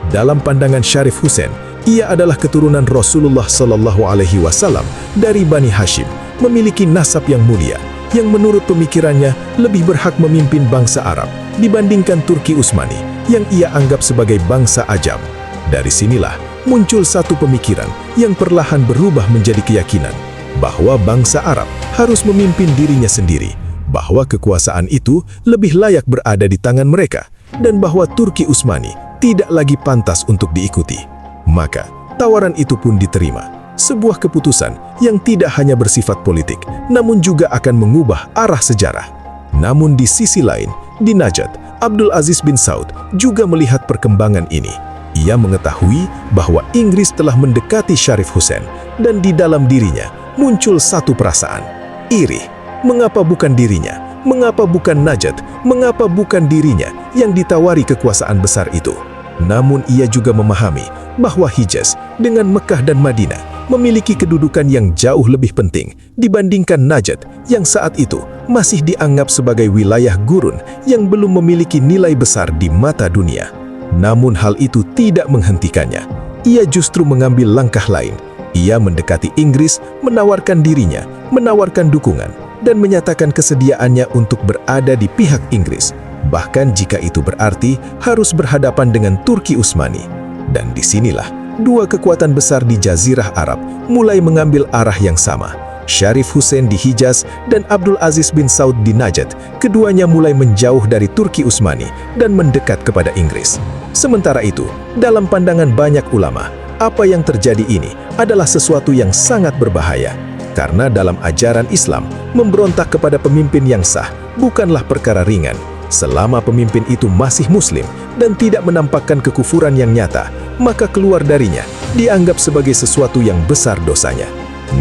Dalam pandangan Syarif Hussein, ia adalah keturunan Rasulullah SAW dari Bani Hashim, memiliki nasab yang mulia, yang menurut pemikirannya lebih berhak memimpin bangsa Arab dibandingkan Turki Utsmani yang ia anggap sebagai bangsa ajam. Dari sinilah muncul satu pemikiran yang perlahan berubah menjadi keyakinan bahwa bangsa Arab harus memimpin dirinya sendiri, bahwa kekuasaan itu lebih layak berada di tangan mereka, dan bahwa Turki Utsmani tidak lagi pantas untuk diikuti. Maka, tawaran itu pun diterima. Sebuah keputusan yang tidak hanya bersifat politik, namun juga akan mengubah arah sejarah. Namun di sisi lain, di Najd, Abdul Aziz bin Saud juga melihat perkembangan ini. Ia mengetahui bahwa Inggris telah mendekati Syarif Hussein, dan di dalam dirinya muncul satu perasaan, iri. Mengapa bukan dirinya? Mengapa bukan Najd? Mengapa bukan dirinya yang ditawari kekuasaan besar itu? Namun ia juga memahami bahwa Hijaz dengan Mekah dan Madinah memiliki kedudukan yang jauh lebih penting dibandingkan Najd yang saat itu masih dianggap sebagai wilayah gurun yang belum memiliki nilai besar di mata dunia. Namun hal itu tidak menghentikannya. Ia justru mengambil langkah lain. Ia mendekati Inggris, menawarkan dirinya, menawarkan dukungan, dan menyatakan kesediaannya untuk berada di pihak Inggris, bahkan jika itu berarti harus berhadapan dengan Turki Utsmani. Dan disinilah dua kekuatan besar di Jazirah Arab mulai mengambil arah yang sama. Syarif Hussein di Hijaz dan Abdul Aziz bin Saud di Najd, keduanya mulai menjauh dari Turki Utsmani dan mendekat kepada Inggris. Sementara itu, dalam pandangan banyak ulama, apa yang terjadi ini adalah sesuatu yang sangat berbahaya. Karena dalam ajaran Islam, memberontak kepada pemimpin yang sah bukanlah perkara ringan, selama pemimpin itu masih muslim dan tidak menampakkan kekufuran yang nyata, maka keluar darinya dianggap sebagai sesuatu yang besar dosanya.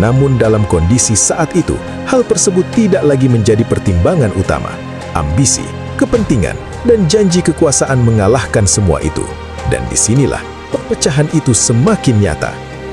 Namun dalam kondisi saat itu, hal tersebut tidak lagi menjadi pertimbangan utama. Ambisi, kepentingan, dan janji kekuasaan mengalahkan semua itu. Dan disinilah perpecahan itu semakin nyata.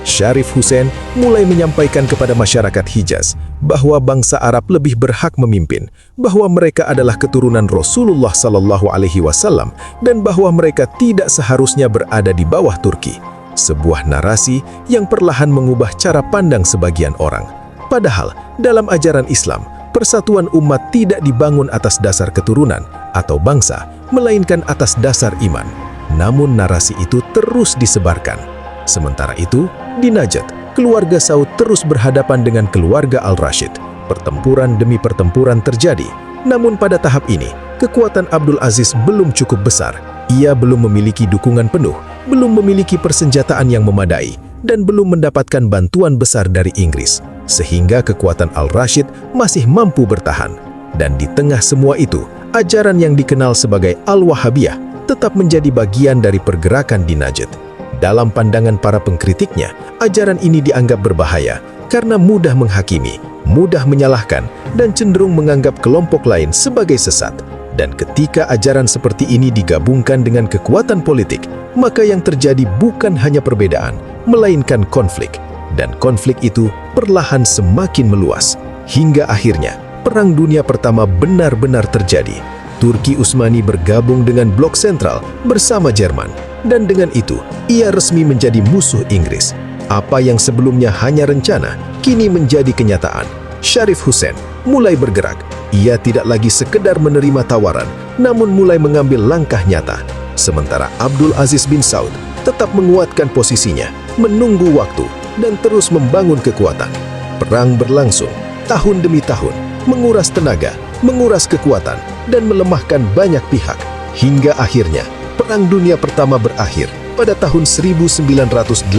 Syarif Hussein mulai menyampaikan kepada masyarakat Hijaz bahwa bangsa Arab lebih berhak memimpin, bahwa mereka adalah keturunan Rasulullah SAW, dan bahwa mereka tidak seharusnya berada di bawah Turki. Sebuah narasi yang perlahan mengubah cara pandang sebagian orang. Padahal, dalam ajaran Islam, persatuan umat tidak dibangun atas dasar keturunan atau bangsa, melainkan atas dasar iman. Namun narasi itu terus disebarkan. Sementara itu, di Najd, keluarga Saud terus berhadapan dengan keluarga Al-Rashid. Pertempuran demi pertempuran terjadi. Namun pada tahap ini, kekuatan Abdul Aziz belum cukup besar. Ia belum memiliki dukungan penuh, belum memiliki persenjataan yang memadai, dan belum mendapatkan bantuan besar dari Inggris. Sehingga kekuatan Al-Rashid masih mampu bertahan. Dan di tengah semua itu, ajaran yang dikenal sebagai Al-Wahhabiyah tetap menjadi bagian dari pergerakan di Najd. Dalam pandangan para pengkritiknya, ajaran ini dianggap berbahaya karena mudah menghakimi, mudah menyalahkan, dan cenderung menganggap kelompok lain sebagai sesat. Dan ketika ajaran seperti ini digabungkan dengan kekuatan politik, maka yang terjadi bukan hanya perbedaan, melainkan konflik. Dan konflik itu perlahan semakin meluas. Hingga akhirnya, Perang Dunia Pertama benar-benar terjadi. Turki Utsmani bergabung dengan blok sentral bersama Jerman, dan dengan itu ia resmi menjadi musuh Inggris. Apa yang sebelumnya hanya rencana, kini menjadi kenyataan. Syarif Hussein mulai bergerak. Ia tidak lagi sekedar menerima tawaran, namun mulai mengambil langkah nyata. Sementara Abdul Aziz bin Saud tetap menguatkan posisinya, menunggu waktu, dan terus membangun kekuatan. Perang berlangsung tahun demi tahun, menguras tenaga, menguras kekuatan, dan melemahkan banyak pihak. Hingga akhirnya, Perang Dunia Pertama berakhir pada tahun 1918.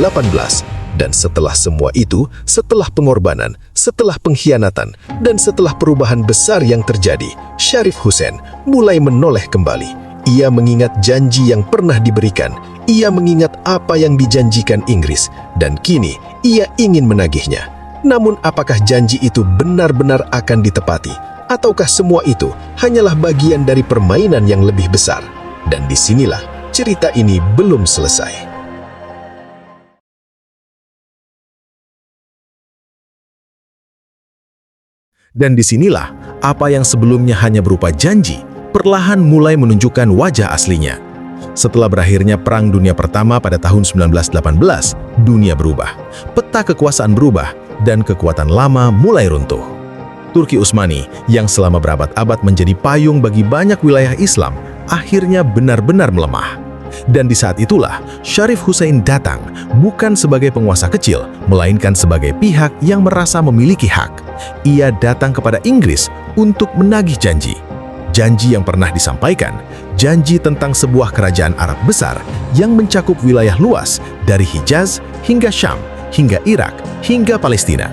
Dan setelah semua itu, setelah pengorbanan, setelah pengkhianatan, dan setelah perubahan besar yang terjadi, Syarif Hussein mulai menoleh kembali. Ia mengingat janji yang pernah diberikan. Ia mengingat apa yang dijanjikan Inggris, dan kini ia ingin menagihnya. Namun apakah janji itu benar-benar akan ditepati? Ataukah semua itu hanyalah bagian dari permainan yang lebih besar? Dan disinilah cerita ini belum selesai. Dan disinilah apa yang sebelumnya hanya berupa janji, perlahan mulai menunjukkan wajah aslinya. Setelah berakhirnya Perang Dunia Pertama pada tahun 1918, dunia berubah. Peta kekuasaan berubah, dan kekuatan lama mulai runtuh. Turki Utsmani, yang selama berabad-abad menjadi payung bagi banyak wilayah Islam, akhirnya benar-benar melemah. Dan di saat itulah, Syarif Hussein datang, bukan sebagai penguasa kecil, melainkan sebagai pihak yang merasa memiliki hak. Ia datang kepada Inggris untuk menagih janji. Janji yang pernah disampaikan, janji tentang sebuah kerajaan Arab besar yang mencakup wilayah luas dari Hijaz hingga Syam, hingga Irak, hingga Palestina.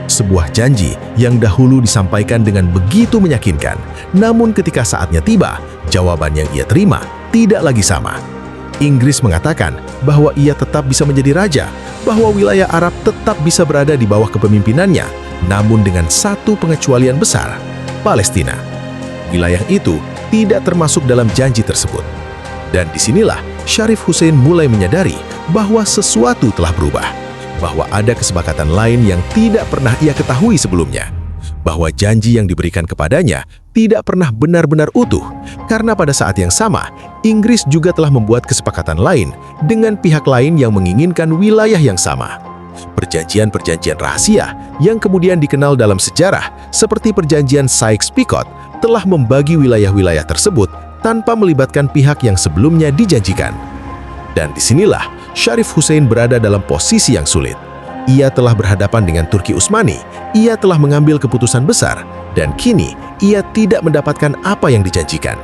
Sebuah janji yang dahulu disampaikan dengan begitu meyakinkan, namun ketika saatnya tiba, jawaban yang ia terima tidak lagi sama. Inggris mengatakan bahwa ia tetap bisa menjadi raja, bahwa wilayah Arab tetap bisa berada di bawah kepemimpinannya, namun dengan satu pengecualian besar, Palestina. Wilayah itu tidak termasuk dalam janji tersebut. Dan disinilah Syarif Hussein mulai menyadari bahwa sesuatu telah berubah, bahwa ada kesepakatan lain yang tidak pernah ia ketahui sebelumnya, bahwa janji yang diberikan kepadanya tidak pernah benar-benar utuh, karena pada saat yang sama, Inggris juga telah membuat kesepakatan lain dengan pihak lain yang menginginkan wilayah yang sama. Perjanjian-perjanjian rahasia yang kemudian dikenal dalam sejarah seperti perjanjian Sykes-Picot telah membagi wilayah-wilayah tersebut tanpa melibatkan pihak yang sebelumnya dijanjikan. Dan disinilah Syarif Hussein berada dalam posisi yang sulit. Ia telah berhadapan dengan Turki Utsmani, ia telah mengambil keputusan besar, dan kini ia tidak mendapatkan apa yang dijanjikan.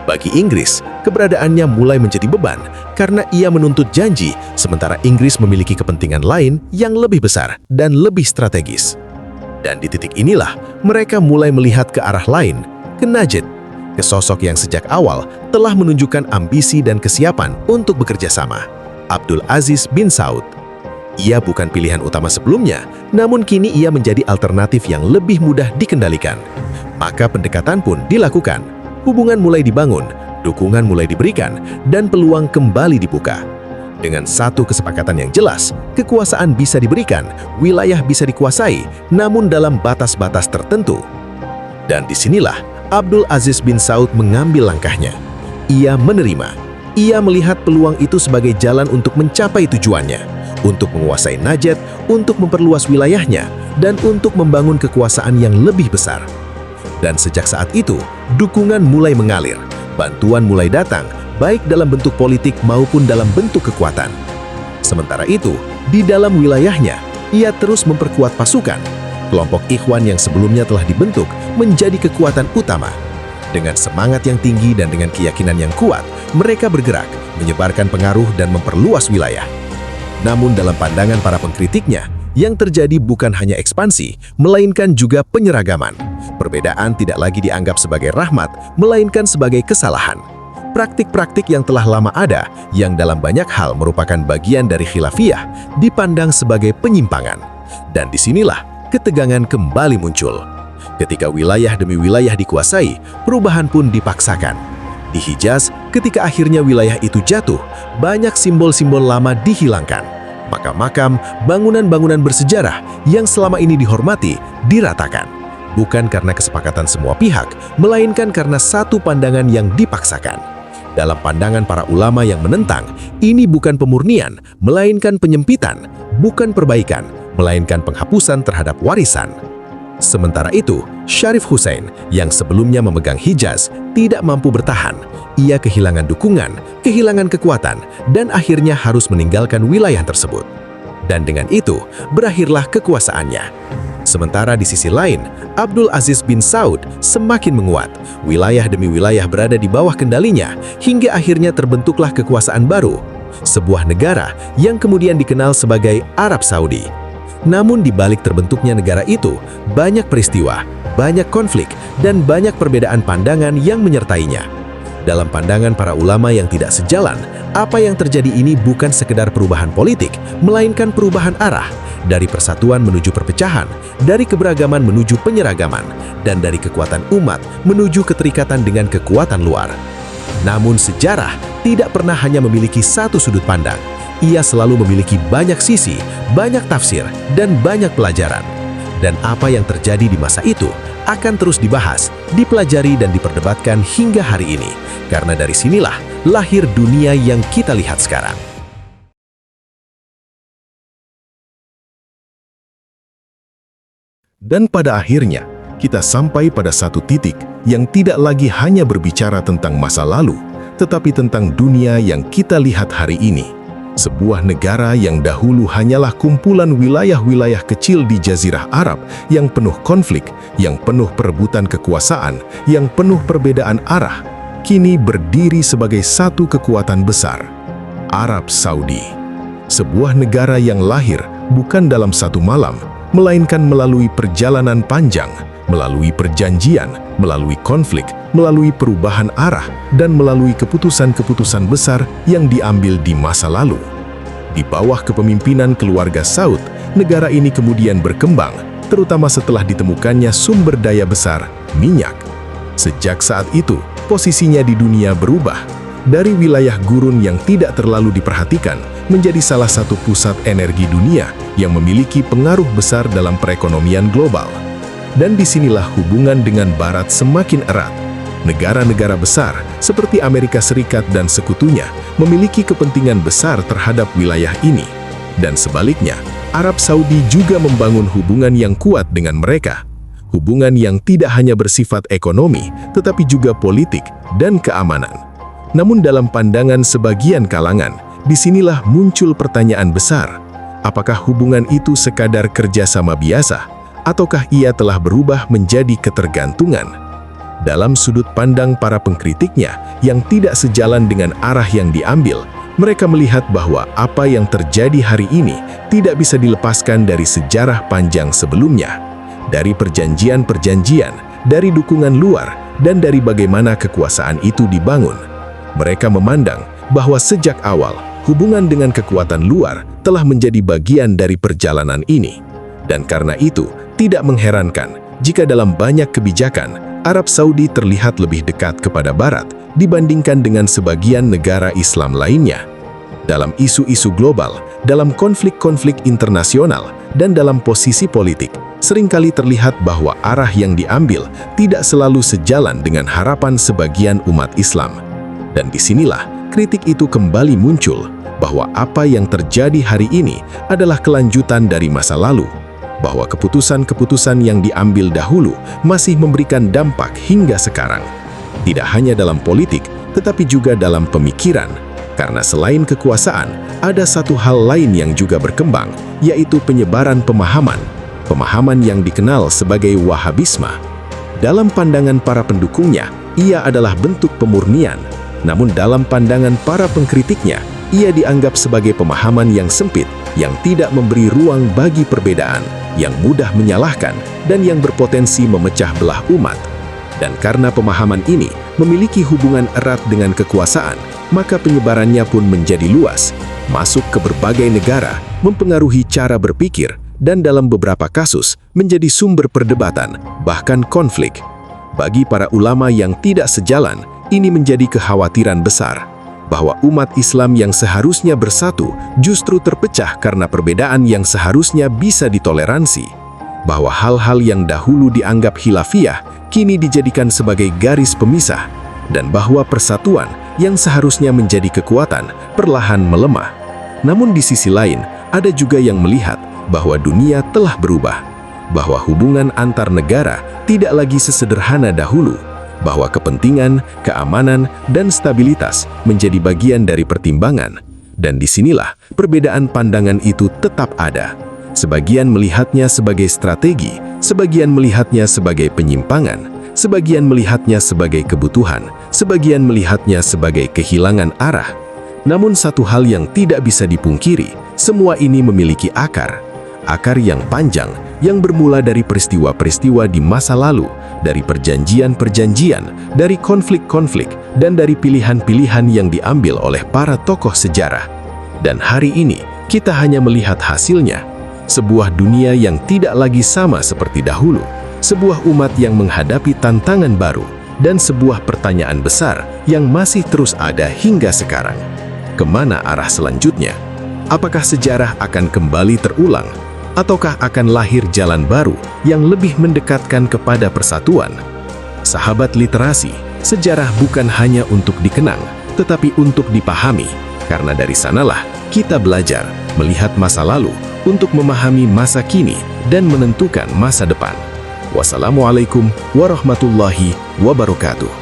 Bagi Inggris, keberadaannya mulai menjadi beban karena ia menuntut janji, sementara Inggris memiliki kepentingan lain yang lebih besar dan lebih strategis. Dan di titik inilah, mereka mulai melihat ke arah lain, ke Najd, ke sosok yang sejak awal telah menunjukkan ambisi dan kesiapan untuk bekerja sama, Abdul Aziz bin Saud. Ia bukan pilihan utama sebelumnya, namun kini ia menjadi alternatif yang lebih mudah dikendalikan. Maka pendekatan pun dilakukan, hubungan mulai dibangun, dukungan mulai diberikan, dan peluang kembali dibuka. Dengan satu kesepakatan yang jelas, kekuasaan bisa diberikan, wilayah bisa dikuasai, namun dalam batas-batas tertentu. Dan disinilah Abdul Aziz bin Saud mengambil langkahnya. Ia menerima, ia melihat peluang itu sebagai jalan untuk mencapai tujuannya, untuk menguasai Najd, untuk memperluas wilayahnya, dan untuk membangun kekuasaan yang lebih besar. Dan sejak saat itu, dukungan mulai mengalir, bantuan mulai datang, baik dalam bentuk politik maupun dalam bentuk kekuatan. Sementara itu, di dalam wilayahnya, ia terus memperkuat pasukan. Kelompok Ikhwan yang sebelumnya telah dibentuk menjadi kekuatan utama. Dengan semangat yang tinggi dan dengan keyakinan yang kuat, mereka bergerak, menyebarkan pengaruh dan memperluas wilayah. Namun dalam pandangan para pengkritiknya, yang terjadi bukan hanya ekspansi, melainkan juga penyeragaman. Perbedaan tidak lagi dianggap sebagai rahmat, melainkan sebagai kesalahan. Praktik-praktik yang telah lama ada, yang dalam banyak hal merupakan bagian dari khilafiyah, dipandang sebagai penyimpangan. Dan disinilah ketegangan kembali muncul. Ketika wilayah demi wilayah dikuasai, perubahan pun dipaksakan. Di Hijaz, ketika akhirnya wilayah itu jatuh, banyak simbol-simbol lama dihilangkan. Makam-makam, bangunan-bangunan bersejarah yang selama ini dihormati, diratakan. Bukan karena kesepakatan semua pihak, melainkan karena satu pandangan yang dipaksakan. Dalam pandangan para ulama yang menentang, ini bukan pemurnian, melainkan penyempitan, bukan perbaikan, melainkan penghapusan terhadap warisan. Sementara itu, Syarif Hussein yang sebelumnya memegang Hijaz tidak mampu bertahan. Ia kehilangan dukungan, kehilangan kekuatan, dan akhirnya harus meninggalkan wilayah tersebut. Dan dengan itu, berakhirlah kekuasaannya. Sementara di sisi lain, Abdul Aziz bin Saud semakin menguat. Wilayah demi wilayah berada di bawah kendalinya, hingga akhirnya terbentuklah kekuasaan baru, sebuah negara yang kemudian dikenal sebagai Arab Saudi. Namun di balik terbentuknya negara itu, banyak peristiwa, banyak konflik, dan banyak perbedaan pandangan yang menyertainya. Dalam pandangan para ulama yang tidak sejalan, apa yang terjadi ini bukan sekedar perubahan politik, melainkan perubahan arah, dari persatuan menuju perpecahan, dari keberagaman menuju penyeragaman, dan dari kekuatan umat menuju keterikatan dengan kekuatan luar. Namun sejarah tidak pernah hanya memiliki satu sudut pandang. Ia selalu memiliki banyak sisi, banyak tafsir, dan banyak pelajaran. Dan apa yang terjadi di masa itu akan terus dibahas, dipelajari, dan diperdebatkan hingga hari ini. Karena dari sinilah lahir dunia yang kita lihat sekarang. Dan pada akhirnya, kita sampai pada satu titik yang tidak lagi hanya berbicara tentang masa lalu, tetapi tentang dunia yang kita lihat hari ini. Sebuah negara yang dahulu hanyalah kumpulan wilayah-wilayah kecil di Jazirah Arab yang penuh konflik, yang penuh perebutan kekuasaan, yang penuh perbedaan arah, kini berdiri sebagai satu kekuatan besar, Arab Saudi. Sebuah negara yang lahir bukan dalam satu malam, melainkan melalui perjalanan panjang, melalui perjanjian, melalui konflik, melalui perubahan arah, dan melalui keputusan-keputusan besar yang diambil di masa lalu. Di bawah kepemimpinan keluarga Saud, negara ini kemudian berkembang, terutama setelah ditemukannya sumber daya besar, minyak. Sejak saat itu, posisinya di dunia berubah. Dari wilayah gurun yang tidak terlalu diperhatikan, menjadi salah satu pusat energi dunia yang memiliki pengaruh besar dalam perekonomian global. Dan disinilah hubungan dengan Barat semakin erat. Negara-negara besar seperti Amerika Serikat dan sekutunya memiliki kepentingan besar terhadap wilayah ini. Dan sebaliknya, Arab Saudi juga membangun hubungan yang kuat dengan mereka. Hubungan yang tidak hanya bersifat ekonomi, tetapi juga politik dan keamanan. Namun dalam pandangan sebagian kalangan, disinilah muncul pertanyaan besar. Apakah hubungan itu sekadar kerjasama biasa? Ataukah ia telah berubah menjadi ketergantungan? Dalam sudut pandang para pengkritiknya yang tidak sejalan dengan arah yang diambil, mereka melihat bahwa apa yang terjadi hari ini tidak bisa dilepaskan dari sejarah panjang sebelumnya, dari perjanjian-perjanjian, dari dukungan luar, dan dari bagaimana kekuasaan itu dibangun. Mereka memandang bahwa sejak awal, hubungan dengan kekuatan luar telah menjadi bagian dari perjalanan ini. Dan karena itu, tidak mengherankan jika dalam banyak kebijakan, Arab Saudi terlihat lebih dekat kepada Barat dibandingkan dengan sebagian negara Islam lainnya. Dalam isu-isu global, dalam konflik-konflik internasional, dan dalam posisi politik, seringkali terlihat bahwa arah yang diambil tidak selalu sejalan dengan harapan sebagian umat Islam. Dan disinilah kritik itu kembali muncul, bahwa apa yang terjadi hari ini adalah kelanjutan dari masa lalu, bahwa keputusan-keputusan yang diambil dahulu masih memberikan dampak hingga sekarang. Tidak hanya dalam politik, tetapi juga dalam pemikiran. Karena selain kekuasaan, ada satu hal lain yang juga berkembang, yaitu penyebaran pemahaman. Pemahaman yang dikenal sebagai Wahabisme. Dalam pandangan para pendukungnya, ia adalah bentuk pemurnian. Namun dalam pandangan para pengkritiknya, ia dianggap sebagai pemahaman yang sempit, yang tidak memberi ruang bagi perbedaan, yang mudah menyalahkan, dan yang berpotensi memecah belah umat. Dan karena pemahaman ini memiliki hubungan erat dengan kekuasaan, maka penyebarannya pun menjadi luas, masuk ke berbagai negara, mempengaruhi cara berpikir, dan dalam beberapa kasus menjadi sumber perdebatan, bahkan konflik. Bagi para ulama yang tidak sejalan, ini menjadi kekhawatiran besar, bahwa umat Islam yang seharusnya bersatu justru terpecah karena perbedaan yang seharusnya bisa ditoleransi, bahwa hal-hal yang dahulu dianggap khilafiyah kini dijadikan sebagai garis pemisah, dan bahwa persatuan yang seharusnya menjadi kekuatan perlahan melemah. Namun di sisi lain, ada juga yang melihat bahwa dunia telah berubah, bahwa hubungan antar negara tidak lagi sesederhana dahulu, bahwa kepentingan, keamanan, dan stabilitas menjadi bagian dari pertimbangan, Dan disinilah perbedaan pandangan itu tetap ada. Sebagian melihatnya sebagai strategi, sebagian melihatnya sebagai penyimpangan, sebagian melihatnya sebagai kebutuhan, sebagian melihatnya sebagai kehilangan arah. Namun satu hal yang tidak bisa dipungkiri, semua ini memiliki akar. Akar yang panjang, yang bermula dari peristiwa-peristiwa di masa lalu, dari perjanjian-perjanjian, dari konflik-konflik, dan dari pilihan-pilihan yang diambil oleh para tokoh sejarah. Dan hari ini, kita hanya melihat hasilnya. Sebuah dunia yang tidak lagi sama seperti dahulu, sebuah umat yang menghadapi tantangan baru, dan sebuah pertanyaan besar yang masih terus ada hingga sekarang. Kemana arah selanjutnya? Apakah sejarah akan kembali terulang? Ataukah akan lahir jalan baru yang lebih mendekatkan kepada persatuan? Sahabat literasi, sejarah bukan hanya untuk dikenang, tetapi untuk dipahami. Karena dari sanalah kita belajar melihat masa lalu untuk memahami masa kini dan menentukan masa depan. Wassalamualaikum warahmatullahi wabarakatuh.